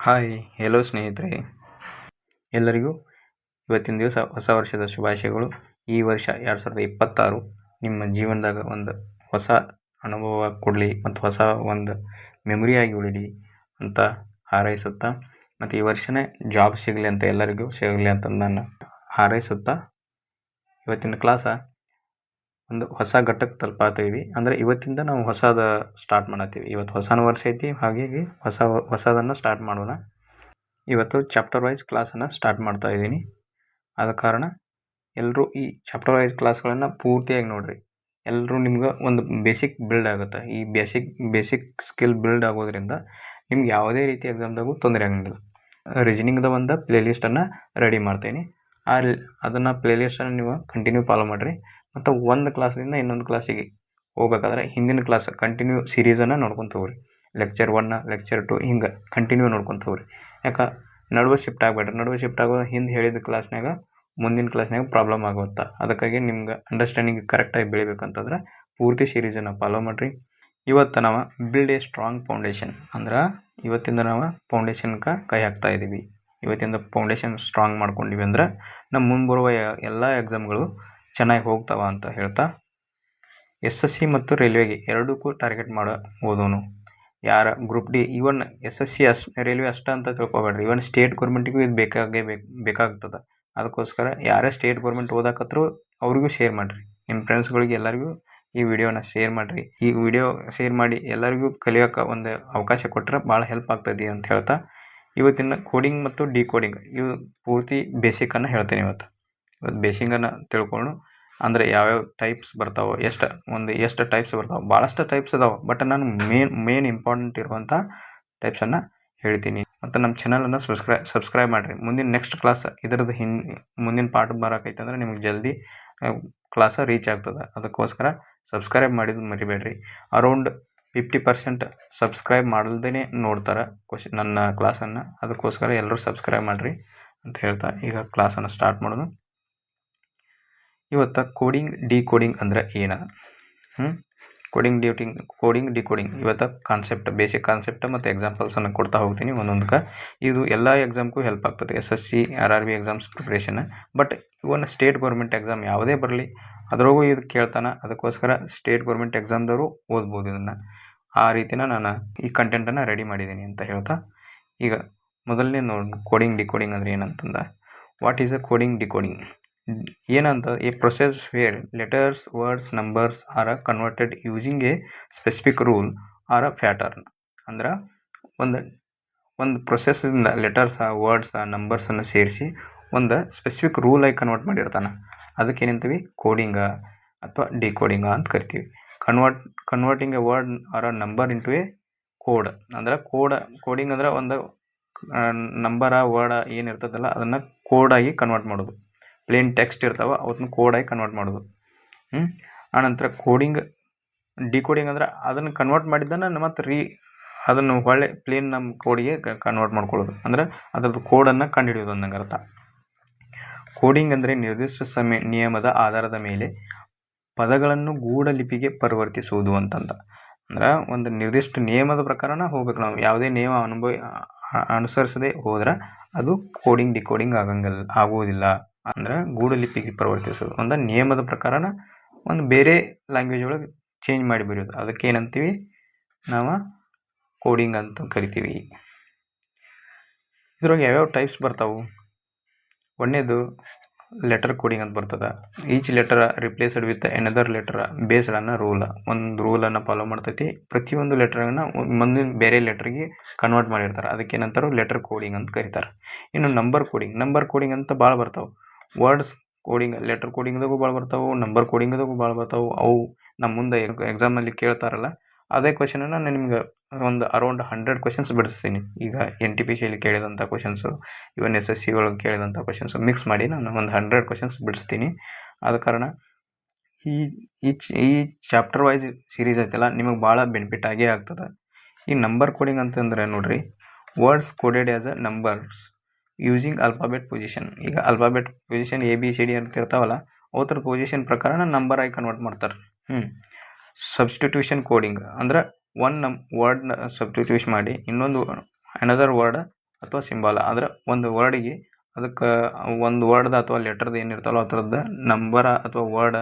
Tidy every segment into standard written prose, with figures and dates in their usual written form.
Hi hello ಸ್ನೇಹಿತರೆ, ಎಲ್ಲರಿಗೂ ಇವತ್ತಿನ ದಿವಸ ಹೊಸ ವರ್ಷದ ಶುಭಾಶಯಗಳು. ಈ ವರ್ಷ 2026 ನಿಮ್ಮ ಜೀವನದಾಗ ಒಂದು ಹೊಸ ಅನುಭವ ಕೊಡಲಿ ಮತ್ತು ಹೊಸ ಒಂದು ಮೆಮೊರಿಯಾಗಿ ಉಳಿಲಿ ಅಂತ ಹಾರೈಸುತ್ತಾ, ಮತ್ತು ಈ ವರ್ಷನೇ ಜಾಬ್ ಸಿಗಲಿ ಅಂತ ಎಲ್ಲರಿಗೂ ಸಿಗಲಿ ಅಂತ ನಾನು ಹಾರೈಸುತ್ತಾ, ಇವತ್ತಿನ ಕ್ಲಾಸ ಒಂದು ಹೊಸ ಘಟ್ಟಕ್ಕೆ ತಲುಪಾತೀವಿ. ಅಂದರೆ ಇವತ್ತಿಂದ ನಾವು ಹೊಸದ ಸ್ಟಾರ್ಟ್ ಮಾಡತ್ತೀವಿ. ಇವತ್ತು ಹೊಸ ವರ್ಷ ಐತಿ, ಹಾಗಾಗಿ ಹೊಸದನ್ನು ಸ್ಟಾರ್ಟ್ ಮಾಡೋಣ. ಇವತ್ತು ಚಾಪ್ಟರ್ ವೈಸ್ ಕ್ಲಾಸನ್ನು ಸ್ಟಾರ್ಟ್ ಮಾಡ್ತಾ ಇದ್ದೀನಿ. ಆದ ಕಾರಣ ಎಲ್ಲರೂ ಈ ಚಾಪ್ಟರ್ ವೈಸ್ ಕ್ಲಾಸ್ಗಳನ್ನು ಪೂರ್ತಿಯಾಗಿ ನೋಡಿರಿ. ಎಲ್ಲರೂ ನಿಮ್ಗೆ ಒಂದು ಬೇಸಿಕ್ ಬಿಲ್ಡ್ ಆಗುತ್ತೆ. ಈ ಬೇಸಿಕ್ ಸ್ಕಿಲ್ ಬಿಲ್ಡ್ ಆಗೋದ್ರಿಂದ ನಿಮ್ಗೆ ಯಾವುದೇ ರೀತಿ ಎಕ್ಸಾಮ್ದಾಗೂ ತೊಂದರೆ ಆಗಂಗಿಲ್ಲ. ರೀಸನಿಂಗ್ದ ಒಂದು ಪ್ಲೇಲಿಸ್ಟನ್ನು ರೆಡಿ ಮಾಡ್ತೀನಿ. ಅದನ್ನು ಪ್ಲೇಲಿಸ್ಟನ್ನು ನೀವು ಕಂಟಿನ್ಯೂ ಫಾಲೋ ಮಾಡಿರಿ. ಮತ್ತು ಒಂದು ಕ್ಲಾಸ್ದಿಂದ ಇನ್ನೊಂದು ಕ್ಲಾಸಿಗೆ ಹೋಗ್ಬೇಕಾದ್ರೆ ಹಿಂದಿನ ಕ್ಲಾಸ್ ಕಂಟಿನ್ಯೂ ಸೀರೀಸನ್ನು ನೋಡ್ಕೊತ ಹೋಗ್ರಿ. ಲೆಕ್ಚರ್ 1, ಲೆಕ್ಚರ್ 2 ಹಿಂಗೆ ಕಂಟಿನ್ಯೂ ನೋಡ್ಕೊತ ಹೋಗ್ರಿ. ಯಾಕೆ ನಡುವೆ ಶಿಫ್ಟ್ ಆಗಬೇಡ್ರಿ. ನಡುವೆ ಶಿಫ್ಟ್ ಆಗೋ ಹಿಂದೆ ಹೇಳಿದ ಕ್ಲಾಸ್ನಾಗ ಮುಂದಿನ ಕ್ಲಾಸ್ನಾಗ ಪ್ರಾಬ್ಲಮ್ ಆಗುತ್ತೆ. ಅದಕ್ಕಾಗಿ ನಿಮ್ಗೆ ಅಂಡರ್ಸ್ಟ್ಯಾಂಡಿಂಗ್ ಕರೆಕ್ಟಾಗಿ ಬೆಳಿಬೇಕಂತಂದ್ರೆ ಪೂರ್ತಿ ಸೀರೀಸನ್ನು ಫಾಲೋ ಮಾಡಿರಿ. ಇವತ್ತು ನಾವು ಬಿಲ್ಡ್ ಎ ಸ್ಟ್ರಾಂಗ್ ಫೌಂಡೇಶನ್ ಅಂದ್ರೆ ಇವತ್ತಿಂದ ನಾವು ಫೌಂಡೇಶನ್ಗೆ ಕೈ ಹಾಕ್ತಾ ಇದ್ದೀವಿ. ಇವತ್ತಿಂದ ಫೌಂಡೇಶನ್ ಸ್ಟ್ರಾಂಗ್ ಮಾಡ್ಕೊಂಡಿವಿ ಅಂದ್ರೆ ನಮ್ಮ ಮುಂಬರುವ ಎಲ್ಲ ಎಕ್ಸಾಮ್ಗಳು ಚೆನ್ನಾಗಿ ಹೋಗ್ತಾವ ಅಂತ ಹೇಳ್ತಾ, SSC ಮತ್ತು ರೈಲ್ವೆಗೆ ಎರಡಕ್ಕೂ ಟಾರ್ಗೆಟ್ ಓದೋನು ಯಾರ ಗ್ರೂಪ್ ಡಿ, ಇವನ್ SSC ರೈಲ್ವೆ ಅಷ್ಟ ಅಂತ ತಿಳ್ಕೊಬೇಡ್ರಿ. ಇವನ್ ಸ್ಟೇಟ್ ಗೌರ್ಮೆಂಟಿಗೂ ಇದು ಬೇಕಾಗ್ತದೆ. ಅದಕ್ಕೋಸ್ಕರ ಯಾರೇ ಸ್ಟೇಟ್ ಗೌರ್ಮೆಂಟ್ ಓದಾಕತ್ರು ಅವ್ರಿಗೂ ಶೇರ್ ಮಾಡಿರಿ. ನಿಮ್ಮ ಫ್ರೆಂಡ್ಸ್ಗಳಿಗೆ ಎಲ್ಲರಿಗೂ ಈ ವಿಡಿಯೋನ ಶೇರ್ ಮಾಡಿರಿ. ಈ ವಿಡಿಯೋ ಶೇರ್ ಮಾಡಿ ಎಲ್ಲರಿಗೂ ಕಲಿಯೋಕೆ ಒಂದು ಅವಕಾಶ ಕೊಟ್ಟರೆ ಭಾಳ ಹೆಲ್ಪ್ ಆಗ್ತದೆ ಅಂತ ಹೇಳ್ತಾ, ಇವತ್ತಿನ ಕೋಡಿಂಗ್ ಮತ್ತು ಡಿಕೋಡಿಂಗ್ ಇವು ಪೂರ್ತಿ ಬೇಸಿಕನ್ನು ಹೇಳ್ತೀನಿ. ಇವತ್ತು ಬೇಸಿಕನ್ನು ತಿಳ್ಕೊಂಡು ಅಂದರೆ ಯಾವ್ಯಾವ ಟೈಪ್ಸ್ ಬರ್ತಾವೆ, ಎಷ್ಟು ಟೈಪ್ಸ್ ಬರ್ತಾವೆ, ಭಾಳಷ್ಟು ಟೈಪ್ಸ್ ಅದಾವೆ. ಬಟ್ ನಾನು ಮೇನ್ ಇಂಪಾರ್ಟೆಂಟ್ ಇರುವಂಥ ಟೈಪ್ಸನ್ನು ಹೇಳ್ತೀನಿ. ಮತ್ತು ನಮ್ಮ ಚಾನಲನ್ನು ಸಬ್ಸ್ಕ್ರೈಬ್ ಮಾಡಿರಿ. ಮುಂದಿನ ನೆಕ್ಸ್ಟ್ ಕ್ಲಾಸ್ ಇದರದ್ದು ಮುಂದಿನ ಪಾಠ ಬರೋಕೈತೆ ಅಂದ್ರೆ ನಿಮಗೆ ಜಲ್ದಿ ಕ್ಲಾಸ ರೀಚ್ ಆಗ್ತದೆ. ಅದಕ್ಕೋಸ್ಕರ ಸಬ್ಸ್ಕ್ರೈಬ್ ಮಾಡಿದ್ದು ಮರಿಬೇಡ್ರಿ. ಅರೌಂಡ್ 50% ಸಬ್ಸ್ಕ್ರೈಬ್ ಮಾಡಲ್ದೇ ನೋಡ್ತಾರೆ ನನ್ನ ಕ್ಲಾಸನ್ನು. ಅದಕ್ಕೋಸ್ಕರ ಎಲ್ಲರೂ ಸಬ್ಸ್ಕ್ರೈಬ್ ಮಾಡಿರಿ ಅಂತ ಹೇಳ್ತಾ ಈಗ ಕ್ಲಾಸನ್ನು ಸ್ಟಾರ್ಟ್ ಮಾಡೋದು. ಇವತ್ತು ಕೋಡಿಂಗ್ ಡಿಕೋಡಿಂಗ್ ಅಂದರೆ ಏನು? ಕೋಡಿಂಗ್ ಡಿಕೋಡಿಂಗ್ ಇವತ್ತು ಕಾನ್ಸೆಪ್ಟ್, ಬೇಸಿಕ್ ಕಾನ್ಸೆಪ್ಟ್ ಮತ್ತು ಎಕ್ಸಾಂಪಲ್ಸನ್ನು ಕೊಡ್ತಾ ಹೋಗ್ತೀನಿ ಒಂದೊಂದಕ್ಕೆ. ಇದು ಎಲ್ಲ ಎಕ್ಸಾಮ್ಗೂ ಹೆಲ್ಪ್ ಆಗ್ತದೆ. SSC RRB exams preparation. But even state government exam ಯಾವುದೇ ಬರಲಿ ಅದರಾಗೂ ಇದು ಕೇಳ್ತಾನೆ. ಅದಕ್ಕೋಸ್ಕರ ಸ್ಟೇಟ್ ಗೌರ್ಮೆಂಟ್ ಎಕ್ಸಾಮ್ದವರು ಓದ್ಬೋದು ಇದನ್ನು. ಆ ರೀತಿನ ನಾನು ಈ ಕಂಟೆಂಟನ್ನು ರೆಡಿ ಮಾಡಿದ್ದೀನಿ ಅಂತ ಹೇಳ್ತಾ, ಈಗ ಮೊದಲನೇ ಕೋಡಿಂಗ್ ಡಿಕೋಡಿಂಗ್ ಅಂದರೆ ಏನಂತಂದ, what is a coding decoding ಏನಂತ? A process where letters, words, numbers are converted using a specific rule or a pattern. ಅಂದ್ರೆ ಒಂದು ಪ್ರೊಸೆಸ್ಸಿಂದ ಲೆಟರ್ಸ್, ವರ್ಡ್ಸ್, ನಂಬರ್ಸನ್ನು ಸೇರಿಸಿ ಒಂದು ಸ್ಪೆಸಿಫಿಕ್ ರೂಲಾಗಿ ಕನ್ವರ್ಟ್ ಮಾಡಿರ್ತಾನೆ. ಅದಕ್ಕೆ ಏನಂತೀವಿ? ಕೋಡಿಂಗ ಅಥವಾ ಡಿಕೋಡಿಂಗ ಅಂತ ಕರಿತೀವಿ. Converting A word or a number into A code. ಅಂದ್ರೆ ಕೋಡಿಂಗ್ ಅಂದ್ರೆ ಒಂದು ನಂಬರ ವರ್ಡ ಏನಿರ್ತದಲ್ಲ ಅದನ್ನು ಕೋಡಾಗಿ ಕನ್ವರ್ಟ್ ಮಾಡೋದು. ಪ್ಲೇನ್ ಟೆಕ್ಸ್ಟ್ ಇರ್ತಾವೆ ಅವತ್ತನ್ನ ಕೋಡಾಗಿ ಕನ್ವರ್ಟ್ ಮಾಡೋದು. ಆನಂತರ ಡಿಕೋಡಿಂಗ್ ಅಂದ್ರೆ ಅದನ್ನು ಕನ್ವರ್ಟ್ ಮಾಡಿದ್ದನ್ನು ಮತ್ತೆ ಅದನ್ನು ಒಳ್ಳೆ ಪ್ಲೇನ್ ನಮ್ಮ ಕೋಡಿಗೆ ಕನ್ವರ್ಟ್ ಮಾಡ್ಕೊಳ್ಳೋದು. ಅಂದ್ರೆ ಅದರದ್ದು ಕೋಡನ್ನು ಕಂಡುಹಿಡಿಯೋದು ಅನ್ನಂಗೆ ಅರ್ಥ. ಕೋಡಿಂಗ್ ಅಂದರೆ ನಿರ್ದಿಷ್ಟ ನಿಯಮದ ಆಧಾರದ ಮೇಲೆ ಪದಗಳನ್ನು ಗೂಢಲಿಪಿಗೆ ಪರಿವರ್ತಿಸುವುದು ಅಂತಂದ. ಅಂದ್ರೆ ಒಂದು ನಿರ್ದಿಷ್ಟ ನಿಯಮದ ಪ್ರಕಾರನ ಹೋಗ್ಬೇಕು ನಾವು. ಯಾವುದೇ ನಿಯಮ ಅನುಸರಿಸದೆ ಹೋದ್ರೆ ಅದು ಕೋಡಿಂಗ್ ಡಿಕೋಡಿಂಗ್ ಆಗುವುದಿಲ್ಲ. ಅಂದ್ರೆ ಗೂಢಲಿಪಿಗೆ ಪರಿವರ್ತಿಸೋದು ಒಂದು ನಿಯಮದ ಪ್ರಕಾರನ ಒಂದು ಬೇರೆ ಲ್ಯಾಂಗ್ವೇಜ್ ಒಳಗೆ ಚೇಂಜ್ ಮಾಡಿ ಬರೆಯೋದು. ಅದಕ್ಕೆ ಏನಂತೀವಿ ನಾವು? ಕೋಡಿಂಗ್ ಅಂತ ಕರಿತೀವಿ. ಇದ್ರೊಳಗೆ ಯಾವ್ಯಾವ ಟೈಪ್ಸ್ ಬರ್ತಾವೆ? ಒಂದನೇದು ಲೆಟರ್ ಕೋಡಿಂಗ್ ಅಂತ ಬರ್ತದೆ. Each letter replaced with another letter based on rule. ಒಂದು ರೂಲನ್ನು ಫಾಲೋ ಮಾಡ್ತೈತಿ. ಪ್ರತಿಯೊಂದು ಲೆಟರನ್ನು ಮುಂದಿನ ಬೇರೆ ಲೆಟರ್ಗೆ ಕನ್ವರ್ಟ್ ಮಾಡಿರ್ತಾರೆ. ಅದಕ್ಕೆ ಏನಂತಾರೆ? ಲೆಟರ್ ಕೋಡಿಂಗ್ ಅಂತ ಕರೀತಾರೆ. ಇನ್ನು ನಂಬರ್ ಕೋಡಿಂಗ್ ಅಂತ ಭಾಳ ಬರ್ತಾವೆ. ವರ್ಡ್ಸ್ ಕೋಡಿಂಗ್, ಲೆಟರ್ ಕೋಡಿಂಗ್ದಾಗೂ ಭಾಳ ಬರ್ತಾವೆ, ನಂಬರ್ ಕೋಡಿಂಗ್ದಾಗೂ ಭಾಳ ಬರ್ತಾವೆ. ಅವು ನಮ್ಮ ಮುಂದೆ ಎಕ್ಸಾಮಲ್ಲಿ ಕೇಳ್ತಾರಲ್ಲ, ಅದೇ ಕ್ವಶನನ್ನು ನಾನು ನಿಮ್ಗೆ ಒಂದು ಅರೌಂಡ್ 100 ಕ್ವಶನ್ಸ್ ಬಿಡಿಸ್ತೀನಿ. ಈಗ NTPCಯಲ್ಲಿ ಕೇಳಿದಂಥ ಕ್ವಶನ್ಸು, ಇವನ್ SSC ಒಳಗೆ ಕೇಳಿದಂಥ ಕ್ವಶನ್ಸು ಮಿಕ್ಸ್ ಮಾಡಿ ನಾನು ಒಂದು 100 ಕ್ವಶನ್ಸ್ ಬಿಡಿಸ್ತೀನಿ. ಆದ ಕಾರಣ ಈ ಚಾಪ್ಟರ್ ವೈಸ್ ಸೀರೀಸ್ ಐತಲ್ಲ ನಿಮಗೆ ಭಾಳ ಬೆನಿಫಿಟ್ ಆಗೇ ಆಗ್ತದೆ. ಈ ನಂಬರ್ ಕೋಡಿಂಗ್ ಅಂತಂದರೆ ನೋಡ್ರಿ, words coded as a numbers using alphabet position. ಈಗ ಅಲ್ಫಾಬೆಟ್ ಪೊಸಿಷನ್ ABCD ಅಂತ ಇರ್ತಾವಲ್ಲ, ಅವತ್ತರ ಪೊಸಿಷನ್ ಪ್ರಕಾರ ನಂಬರ್ ಆಗಿ ಕನ್ವರ್ಟ್ ಮಾಡ್ತಾರೆ. ಸಬ್ಸ್ಟಿಟ್ಯೂಷನ್ ಕೋಡಿಂಗ್ ಅಂದ್ರೆ ವರ್ಡ್ನ ಸಬ್ಸ್ಟಿಟ್ಯೂಷನ್ ಮಾಡಿ ಇನ್ನೊಂದು ಅನದರ್ ವರ್ಡ್ ಅಥವಾ ಸಿಂಬಾಲ. ಅಂದ್ರೆ ಒಂದು ವರ್ಡಿಗೆ ಅದಕ್ಕೆ ಒಂದು ವರ್ಡ್ದ ಅಥವಾ ಲೆಟರ್ದು ಏನಿರ್ತಾವಲ್ಲ ಆ ಥರದ್ದು ನಂಬರ ಅಥವಾ ವರ್ಡ್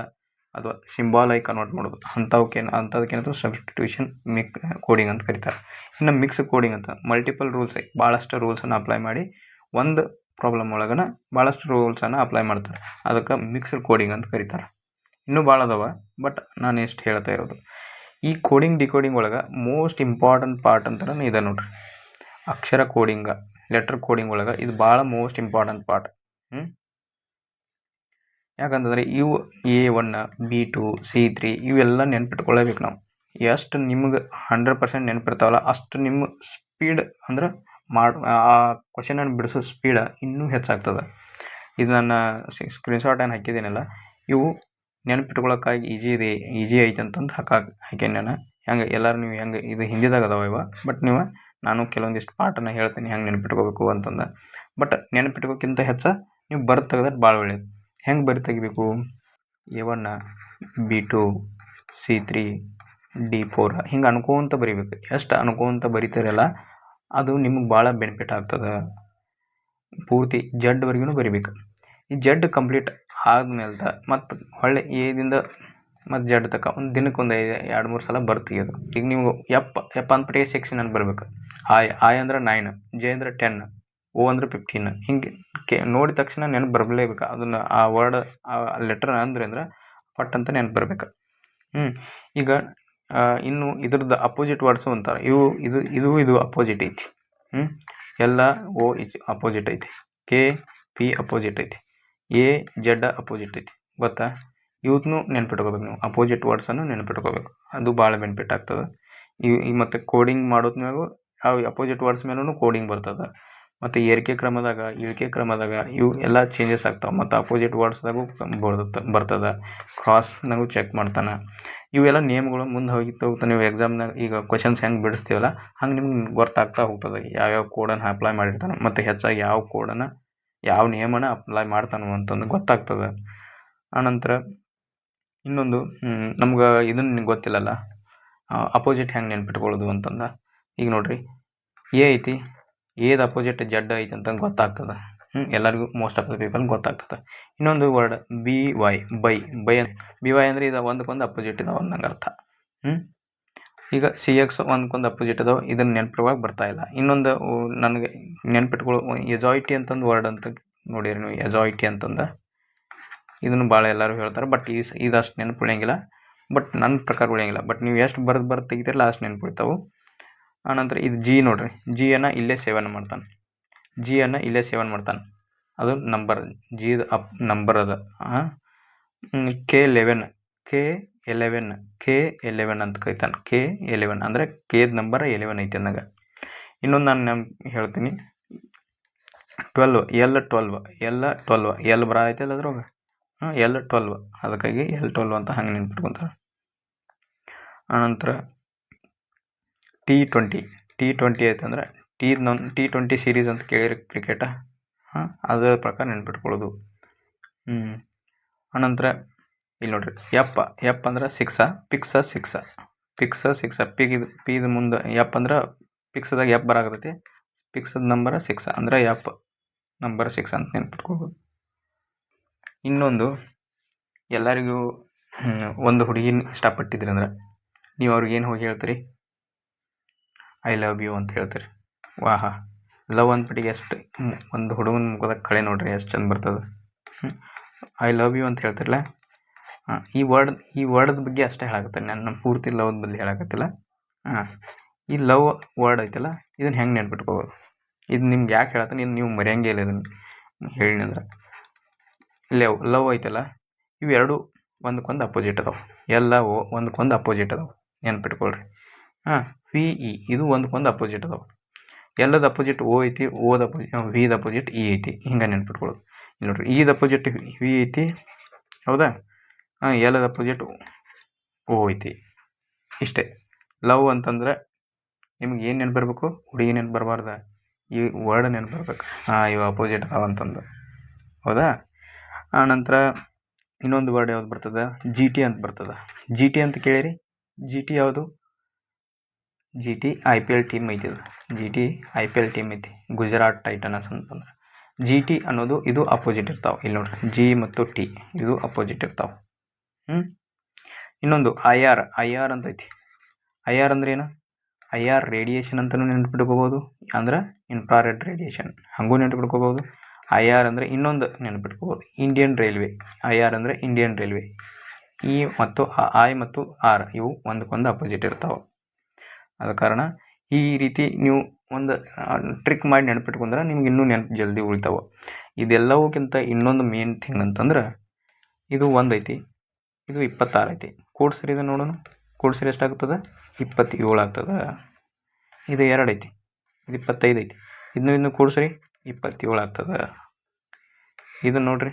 ಅಥವಾ ಸಿಂಬಾಲಾಗಿ ಕನ್ವರ್ಟ್ ಮಾಡೋದು ಅಂಥದಕ್ಕೇನಂತ ಸಬ್ಸ್ಟಿಟ್ಯೂಷನ್ ಕೋಡಿಂಗ್ ಅಂತ ಕರೀತಾರೆ. ಇನ್ನು ಮಿಕ್ಸ್ ಕೋಡಿಂಗ್ ಅಂತ ಮಲ್ಟಿಪಲ್ ರೂಲ್ಸ್ ಭಾಳಷ್ಟು ರೂಲ್ಸನ್ನು ಅಪ್ಲೈ ಮಾಡಿ ಒಂದು ಪ್ರಾಬ್ಲಮ್ ಒಳಗನ ಭಾಳಷ್ಟು ರೂಲ್ಸನ್ನು ಅಪ್ಲೈ ಮಾಡ್ತಾರೆ. ಅದಕ್ಕೆ ಮಿಕ್ಸ್ಡ್ ಕೋಡಿಂಗ್ ಅಂತ ಕರೀತಾರೆ. ಇನ್ನೂ ಭಾಳ ಅದಾವ, ಬಟ್ ನಾನು ಎಷ್ಟು ಹೇಳ್ತಾ ಇರೋದು. ಈ ಕೋಡಿಂಗ್ ಡಿಕೋಡಿಂಗ್ ಒಳಗೆ ಮೋಸ್ಟ್ ಇಂಪಾರ್ಟೆಂಟ್ ಪಾರ್ಟ್ ಅಂತಾರೆ ಇದೆ ನೋಡ್ರಿ, ಅಕ್ಷರ ಕೋಡಿಂಗ್, ಲೆಟರ್ ಕೋಡಿಂಗ್ ಒಳಗೆ ಇದು ಭಾಳ ಮೋಸ್ಟ್ ಇಂಪಾರ್ಟೆಂಟ್ ಪಾರ್ಟ್. ಯಾಕಂತಂದರೆ ಇವು A1 B2 C3 ಇವೆಲ್ಲ ನೆನ್ಪಿಟ್ಕೊಳ್ಳೇಬೇಕು ನಾವು. ಎಷ್ಟು ನಿಮ್ಗೆ 100% ನೆನಪಿರ್ತಾವಲ್ಲ ಅಷ್ಟು ನಿಮ್ಮ ಸ್ಪೀಡ್ ಅಂದ್ರೆ ಆ ಕ್ವಶನನ್ನು ಬಿಡಿಸೋ ಸ್ಪೀಡ ಇನ್ನೂ ಹೆಚ್ಚಾಗ್ತದೆ. ಇದು ನನ್ನ ಸ್ಕ್ರೀನ್ಶಾಟ್ ಏನು ಹಾಕಿದ್ದೀನಲ್ಲ, ಇವು ನೆನಪಿಟ್ಕೊಳ್ಳೋಕ್ಕಾಗಿ ಈಜಿ ಐತೆ ಅಂತಂದು ಹಾಕೇನಿ ನಾನು. ಹೆಂಗೆ ಎಲ್ಲರೂ ನೀವು ಹೆಂಗೆ ಇದು ಹಿಂದಿದಾಗ ಅದಾವ ಇವ, ಬಟ್ ನಾನು ಕೆಲವೊಂದಿಷ್ಟು ಪಾಠನ ಹೇಳ್ತೀನಿ ಹೆಂಗೆ ನೆನಪಿಟ್ಕೋಬೇಕು ಅಂತಂದು. ಬಟ್ ನೆನಪಿಟ್ಕೋಕ್ಕಿಂತ ಹೆಚ್ಚು ನೀವು ಬರೆದು ತೆಗೆದ್ರೆ ಭಾಳ ಒಳ್ಳೆಯದು. ಹೆಂಗೆ ಬರಿ ತೆಗಿಬೇಕು? A1 B2 C3 D4 ಹಿಂಗೆ ಅನ್ಕೋಂತ ಬರಿಬೇಕು. ಎಷ್ಟು ಅನ್ಕೋಂತ ಬರಿತಾರಲ್ಲ ಅದು ನಿಮಗೆ ಭಾಳ ಬೆನಿಫಿಟ್ ಆಗ್ತದೆ. ಪೂರ್ತಿ ಜಡ್ವರೆಗೂ ಬರಿಬೇಕು. ಈ ಜಡ್ ಕಂಪ್ಲೀಟ್ ಆದ್ಮೇಲೆ ಮತ್ತು ಹೊಳ್ಳೆ ಏದಿಂದ ಮತ್ತು ಜಡ್ ತಕ್ಕ ಒಂದು ದಿನಕ್ಕೆ ಒಂದು 2-3 ಸಲ ಬರ್ತೀಯದು. ಈಗ ನೀವು ಎಪ್ಪ ಅಂದ್ಬಿಟ್ಟು ಸೆಕ್ಷನ್ ಅಂತ ಬರಬೇಕು. I ಅಂದ್ರೆ 9, J ಅಂದ್ರೆ 10, O ಅಂದ್ರೆ 15 ಹಿಂಗೆ ನೋಡಿದ ತಕ್ಷಣ ನೆನಪು ಬರಲೇಬೇಕು. ಅದನ್ನು ಆ ವರ್ಡ್ ಆ ಲೆಟರ್ ಅಂದ್ರೆ ಪಟ್ ಅಂತ ನೆನಪು ಬರಬೇಕು. ಈಗ ಇನ್ನು ಇದ್ರದ್ದು ಅಪೋಸಿಟ್ ವರ್ಡ್ಸು ಅಂತಾರೆ. ಇದು ಅಪೋಸಿಟ್ ಐತಿ. ಎಲ್ಲ O ಅಪೋಸಿಟ್ ಐತಿ, K P ಅಪೋಸಿಟ್ ಐತಿ, A Z ಅಪೋಸಿಟ್ ಐತಿ. ಗೊತ್ತಾ? ಇವತ್ತೂ ನೆನ್ಪಿಟ್ಕೋಬೇಕು ನೀವು. ಅಪೋಸಿಟ್ ವರ್ಡ್ಸನ್ನು ನೆನ್ಪಿಟ್ಕೋಬೇಕು. ಅದು ಭಾಳ ಬೆನಿಫಿಟ್ ಆಗ್ತದೆ. ಮತ್ತು ಕೋಡಿಂಗ್ ಮಾಡೋದ್ನಾಗೂ ಆ ಅಪೋಸಿಟ್ ವರ್ಡ್ಸ್ ಮೇಲೂ ಕೋಡಿಂಗ್ ಬರ್ತದೆ. ಮತ್ತು ಏರಿಕೆ ಕ್ರಮದಾಗ ಇಳಿಕೆ ಕ್ರಮದಾಗ ಇವು ಎಲ್ಲ ಚೇಂಜಸ್ ಆಗ್ತಾವೆ. ಮತ್ತು ಅಪೋಸಿಟ್ ವರ್ಡ್ಸ್ದಾಗೂ ಬರ್ತದೆ. ಕ್ರಾಸ್ನಾಗೂ ಚೆಕ್ ಮಾಡ್ತಾನೆ. ಇವೆಲ್ಲ ನೇಮ್ಗಳು ಮುಂದೆ ಹೋಗ್ತಾ ನೀವು ಎಕ್ಸಾಮ್ನಾಗ ಈಗ ಕ್ವಶನ್ಸ್ ಹೆಂಗೆ ಬಿಡಿಸ್ತೀವಲ್ಲ ಹಂಗೆ ನಿಮ್ಗೆ ಗೊತ್ತಾಗ್ತಾ ಹೋಗ್ತದೆ. ಯಾವ್ಯಾವ ಕೋಡನ್ನು ಅಪ್ಲೈ ಮಾಡಿರ್ತಾನೆ ಮತ್ತು ಹೆಚ್ಚಾಗಿ ಯಾವ ಕೋಡನ್ನು ಯಾವ ನೇಮನ್ನು ಅಪ್ಲೈ ಮಾಡ್ತಾನೋ ಅಂತಂದು ಗೊತ್ತಾಗ್ತದೆ. ಆನಂತರ ಇನ್ನೊಂದು ನಮ್ಗೆ ಇದನ್ನು ಗೊತ್ತಿಲ್ಲಲ್ಲ, ಅಪೋಸಿಟ್ ಹೆಂಗೆ ನೆನ್ಪಿಟ್ಕೊಳ್ಳೋದು ಅಂತಂದು. ಈಗ ನೋಡಿರಿ, ಎ ಐತಿ, ಏದು ಅಪೋಸಿಟ್ ಜಡ್ ಐತಿ ಅಂತಂದು ಗೊತ್ತಾಗ್ತದೆ. ಎಲ್ಲರಿಗೂ ಮೋಸ್ಟ್ ಆಫ್ ದ ಪೀಪಲ್ ಗೊತ್ತಾಗ್ತದೆ. ಇನ್ನೊಂದು ವರ್ಡ್ BY BY ಅಂದರೆ ಇದು ಒಂದಕ್ಕೊಂದು ಅಪೋಸಿಟ್ ಇದಾವೆ ಅಂದಂಗೆ ಅರ್ಥ. ಈಗ CX ಒಂದಕ್ಕೊಂದು ಅಪೋಸಿಟ್ ಇದಾವೆ. ಇದನ್ನು ನೆನಪಿರುವಾಗ ಬರ್ತಾ ಇಲ್ಲ. ಇನ್ನೊಂದು ನನಗೆ ನೆನ್ಪಿಟ್ಕೊಳ್ಳೋ ಎಜಾಯಿಟಿ ಅಂತಂದು ವರ್ಡ್ ಅಂತ ನೋಡಿರಿ ನೀವು. ಎಜಾಯಿಟಿ ಅಂತಂದು ಇದನ್ನು ಭಾಳ ಎಲ್ಲರೂ ಹೇಳ್ತಾರೆ, ಬಟ್ ಇದಷ್ಟು ನೆನಪು ಉಳಿಯಂಗಿಲ್ಲ. ಬಟ್ ನನ್ನ ಪ್ರಕಾರ ಉಳಿಯಂಗಿಲ್ಲ. ಬಟ್ ನೀವು ಎಷ್ಟು ಬರೆದು ತೆಗಿತೀರಲ್ಲ ಅಷ್ಟು ನೆನಪು ಉಳಿತಾವೆ. ಆನಂತರ ಇದು G ನೋಡ್ರಿ, Gಯನ್ನು ಇಲ್ಲೇ 7 ಮಾಡ್ತಾನೆ. Gಯನ್ನು ಇಲ್ಲೇ 7 ಮಾಡ್ತಾನೆ. ಅದು ನಂಬರ್, Gದು ನಂಬರ್ ಅದ. K11 ಅಂತ ಕರಿತಾನೆ. K11 ಅಂದರೆ Kದ ನಂಬರ್ 11 ಐತಿ ಅಂದಾಗ. ಇನ್ನೊಂದು ನಾನು ಹೇಳ್ತೀನಿ, 12 L ಬರ ಐತಲ್ಲ ಅದ್ರೊಳಗೆ, L12 ಅದಕ್ಕಾಗಿ L12 ಅಂತ ಹಂಗೆ ನೆನ್ಪಿಟ್ಕೊತಾರೆ. ಆನಂತರ T20 ಐತಂದ್ರೆ T20 ಸೀರೀಸ್ ಅಂತ ಕೇಳಿರಿ ಕ್ರಿಕೆಟ, ಅದರ ಪ್ರಕಾರ ನೆನ್ಪಿಟ್ಕೊಳ್ಳೋದು. ಅನಂತರ ಇಲ್ಲಿ ನೋಡ್ರಿ, ಎಪ್ ಅಂದ್ರೆ 6, ಪಿಕ್ಸ 6 ಪಿದು ಮುಂದೆ ಎಪ್ ಅಂದ್ರೆ ಪಿಕ್ಸ್ದಾಗ ಎಪ್ ಬರಾಕತೈತಿ. ಪಿಕ್ಸದ ನಂಬರ್ 6 ಅಂದ್ರೆ ಎಪ್ ನಂಬರ್ 6 ಅಂತ ನೆನ್ಪಿಟ್ಕೊಳ್ಬೋದು. ಇನ್ನೊಂದು, ಎಲ್ಲರಿಗೂ ಒಂದು ಹುಡುಗಿನ ಇಷ್ಟಪಟ್ಟಿದ್ರಿ ಅಂದ್ರೆ ನೀವು ಅವ್ರಿಗೆ ಏನು ಹೋಗಿ ಹೇಳ್ತೀರಿ? I love you ಅಂತ ಹೇಳ್ತೀರಿ. ವಾಹ, ಲವ್ ಅಂದ್ಬಿಟ್ಟಿಗೆ ಎಷ್ಟು ಒಂದು ಹುಡುಗನ ಮುಖದಾಗ ಕಳೆ ನೋಡ್ರಿ ಎಷ್ಟು ಚಂದ ಬರ್ತದೆ. I love you ಅಂತ ಹೇಳ್ತಿರಲ್ಲ, ಈ ವರ್ಡ್ದ ಬಗ್ಗೆ ಅಷ್ಟೇ ಹೇಳಕತ್ತೀನಿ ನಾನು, ಪೂರ್ತಿ ಲವ್ದ ಬದಲು ಹೇಳಕತ್ತಿಲ್ಲ. ಈ ಲವ್ ವರ್ಡ್ ಐತಲ್ಲ ಇದನ್ನು ಹೆಂಗೆ ನೆನ್ಪಿಟ್ಕೋಬೋದು? ಇದು ನಿಮ್ಗೆ ಯಾಕೆ ಹೇಳತ್ತೀನಿ, ನೀವು ಮರೆಯಂಗೆ ಇಲ್ಲ ಇದನ್ನು ಹೇಳಿ ಅಂದ್ರೆ. ಲವ್ ಐತಲ್ಲ, ಇವೆರಡು ಒಂದಕ್ಕೊಂದು ಅಪೋಸಿಟ್ ಅದಾವೆ. ಎಲ್ಲವೂ ಒಂದಕ್ಕೊಂದು ಅಪೋಸಿಟ್ ಅದಾವೆ, ನೆನ್ಪಿಟ್ಕೊಳ್ರಿ. VE ಇದು ಒಂದಕ್ಕೊಂದು ಅಪೋಸಿಟ್ ಅದಾವೆ. ಎಲ್ಲದ ಅಪೋಸಿಟ್ O ಐತಿ, Vದ ಅಪೋಸಿಟ್ E ಐತಿ. ಹಿಂಗೆ ನೆನ್ಪಿಟ್ಕೊಳ್ಳೋದು. ಇಲ್ಲಿ ನೋಡ್ರಿ, ಈದ ಅಪೋಸಿಟ್ V ಐತಿ, ಹೌದಾ? ಎಲ್ಲದ ಅಪೋಸಿಟ್ O ಐತಿ. ಇಷ್ಟೇ. ಲವ್ ಅಂತಂದ್ರೆ ನಿಮ್ಗೆ ಏನು ನೆನ್ಪು ಬರಬೇಕು? ಹುಡುಗಿ ನೆನ್ಪು ಬರಬಾರ್ದ, ಈ ವರ್ಡ್ ನೆನ್ಪು ಬರ್ಬೇಕು. ಇವು ಅಪೋಸಿಟ್ ಅದಾವ ಅಂತಂದು, ಹೌದಾ? ಆನಂತರ ಇನ್ನೊಂದು ವರ್ಡ್ ಯಾವ್ದು ಬರ್ತದೆ? GT ಅಂತ ಬರ್ತದೆ. GT ಅಂತ ಕೇಳಿರಿ. GT ಯಾವುದು? G T I P L team ಐತಿ. ಇದು G T I P L team ಐತಿ, ಗುಜರಾತ್ ಟೈಟನ್ಸ್ ಅಂತಂದ್ರೆ. ಜಿ ಟಿ ಅನ್ನೋದು ಇದು ಅಪೋಸಿಟ್ ಇರ್ತಾವೆ. ಇಲ್ಲಿ ನೋಡ್ರಿ, ಜಿ ಮತ್ತು ಟಿ ಇದು ಅಪೋಸಿಟ್ ಇರ್ತಾವೆ. ಇನ್ನೊಂದು ಐ ಆರ್ ಅಂತ ಐತಿ. ಐ ಆರ್ ಅಂದ್ರೆ ಏನು? ಐ ಆರ್ ರೇಡಿಯೇಷನ್ ಅಂತಲೂ ನೆನ್ಪಿಟ್ಕೋಬೋದು, ಅಂದ್ರೆ ಇನ್ಫ್ರಾರೆಡ್ ರೇಡಿಯೇಷನ್ ಹಾಗೂ ನೆನ್ಪಿಟ್ಕೋಬೋದು. ಐ ಆರ್ ಅಂದರೆ ಇನ್ನೊಂದು ನೆನ್ಪಿಟ್ಕೋಬೋದು, ಇಂಡಿಯನ್ ರೈಲ್ವೆ. ಐ ಆರ್ ಅಂದರೆ ಇಂಡಿಯನ್ ರೈಲ್ವೆ. ಇ ಮತ್ತು ಐ ಮತ್ತು ಆರ್ ಇವು ಒಂದಕ್ಕೊಂದು ಅಪೋಸಿಟ್ ಇರ್ತಾವೆ. ಆದ ಕಾರಣ ಈ ರೀತಿ ನೀವು ಒಂದು ಟ್ರಿಕ್ ಮಾಡಿ ನೆನಪಿಟ್ಕೊಂಡ್ರೆ ನಿಮ್ಗೆ ಇನ್ನೂ ನೆನಪು ಜಲ್ದಿ ಉಳಿತಾವೆ. ಇದೆಲ್ಲವಕ್ಕಿಂತ ಇನ್ನೊಂದು ಮೇನ್ ಥಿಂಗ್ ಅಂತಂದ್ರೆ, ಇದು 1 ಐತಿ, ಇದು 26 ಐತಿ. ಕೂಡ್ಸ್ರಿ ಇದು ನೋಡೋಣ. ಕೂಡ್ಸ್ರಿ ಎಷ್ಟಾಗ್ತದೆ? 27 ಆಗ್ತದೆ. ಇದು 2 ಐತಿ, ಇದು 25 ಐತಿ. ಇದನ್ನು ಕೂಡ್ಸ್ರಿ 27 ಆಗ್ತದೆ. ಇದು ನೋಡ್ರಿ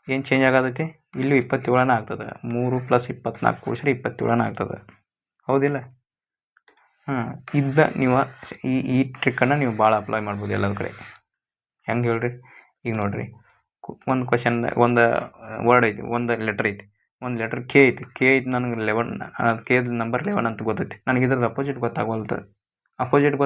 ಏನು ಚೇಂಜ್ ಆಗೋದೈತಿ? ಇಲ್ಲೂ 27 ಆಗ್ತದೆ. 3 + 24 ಕೂಡ್ಸ್ರಿ 27 ಆಗ್ತದೆ. ಹೌದಿಲ್ಲ? ನೀವು ಈ ಟ್ರಿಕ್ಕನ್ನು ನೀವು ಭಾಳ ಅಪ್ಲೈ ಮಾಡ್ಬೋದು ಎಲ್ಲದ ಕಡೆ. ಹೆಂಗೆ ಹೇಳ್ರಿ? ಈಗ ನೋಡ್ರಿ, ಒಂದು ಕ್ವಶನ್, ಒಂದು ವರ್ಡ್ ಐತಿ, ಒಂದು ಲೆಟರ್ ಐತಿ. ಒಂದು ಲೆಟರ್ ಕೆ ಐತಿ. ಕೆ ಐತಿ, ನನಗೆ 11, ಕೆ ನಂಬರ್ 11 ಅಂತ ಗೊತ್ತೈತಿ. ನನಗೆ ಇದ್ರದ್ದು ಅಪೋಸಿಟ್ ಗೊತ್ತಾಗವಲ್ತು. ಅಪೋಸಿಟ್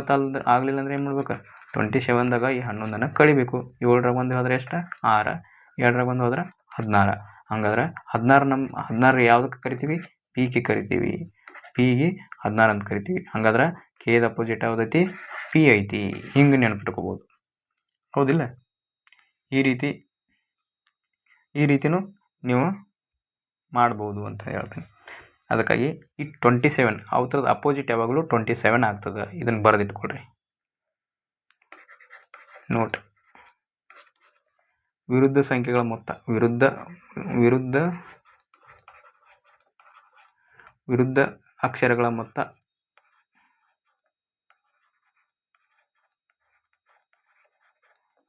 ಆಗಲಿಲ್ಲ ಅಂದ್ರೆ ಏನು ಮಾಡ್ಬೇಕು? 27ದಾಗ ಈ 11 ಕಳಿಬೇಕು. 7ರಾಗ 1 ಹೋದ್ರೆ ಎಷ್ಟು? 6. 2ರಾಗ 1 ಹೋದ್ರೆ 16. ಹಂಗಾದ್ರೆ 16 ಯಾವುದಕ್ಕೆ ಕರಿತೀವಿ? ಪಿಗೆ ಕರಿತೀವಿ. ಪಿಗೆ 16 ಅಂತ ಕರಿತೀವಿ. ಹಂಗಾದ್ರೆ ಕೆದ ಅಪೋಸಿಟ್ ಯಾವುದೈತಿ? ಪಿ ಐತಿ. ಹಿಂಗೆ ನೆನ್ಪಿಟ್ಕೋಬೋದು. ಹೌದಿಲ್ಲ? ಈ ರೀತಿನೂ ನೀವು ಮಾಡ್ಬೋದು ಅಂತ ಹೇಳ್ತೀನಿ. ಅದಕ್ಕಾಗಿ ಈ 27 ಅವತ್ತರದ ಅಪೋಸಿಟ್ ಯಾವಾಗಲೂ 27 ಆಗ್ತದೆ. ಇದನ್ನು ಬರೆದಿಟ್ಕೊಳ್ರಿ. ನೋಟ್: ವಿರುದ್ಧ ಸಂಖ್ಯೆಗಳ ಮೊತ್ತ, ವಿರುದ್ಧ ಅಕ್ಷರಗಳ ಮೊತ್ತ,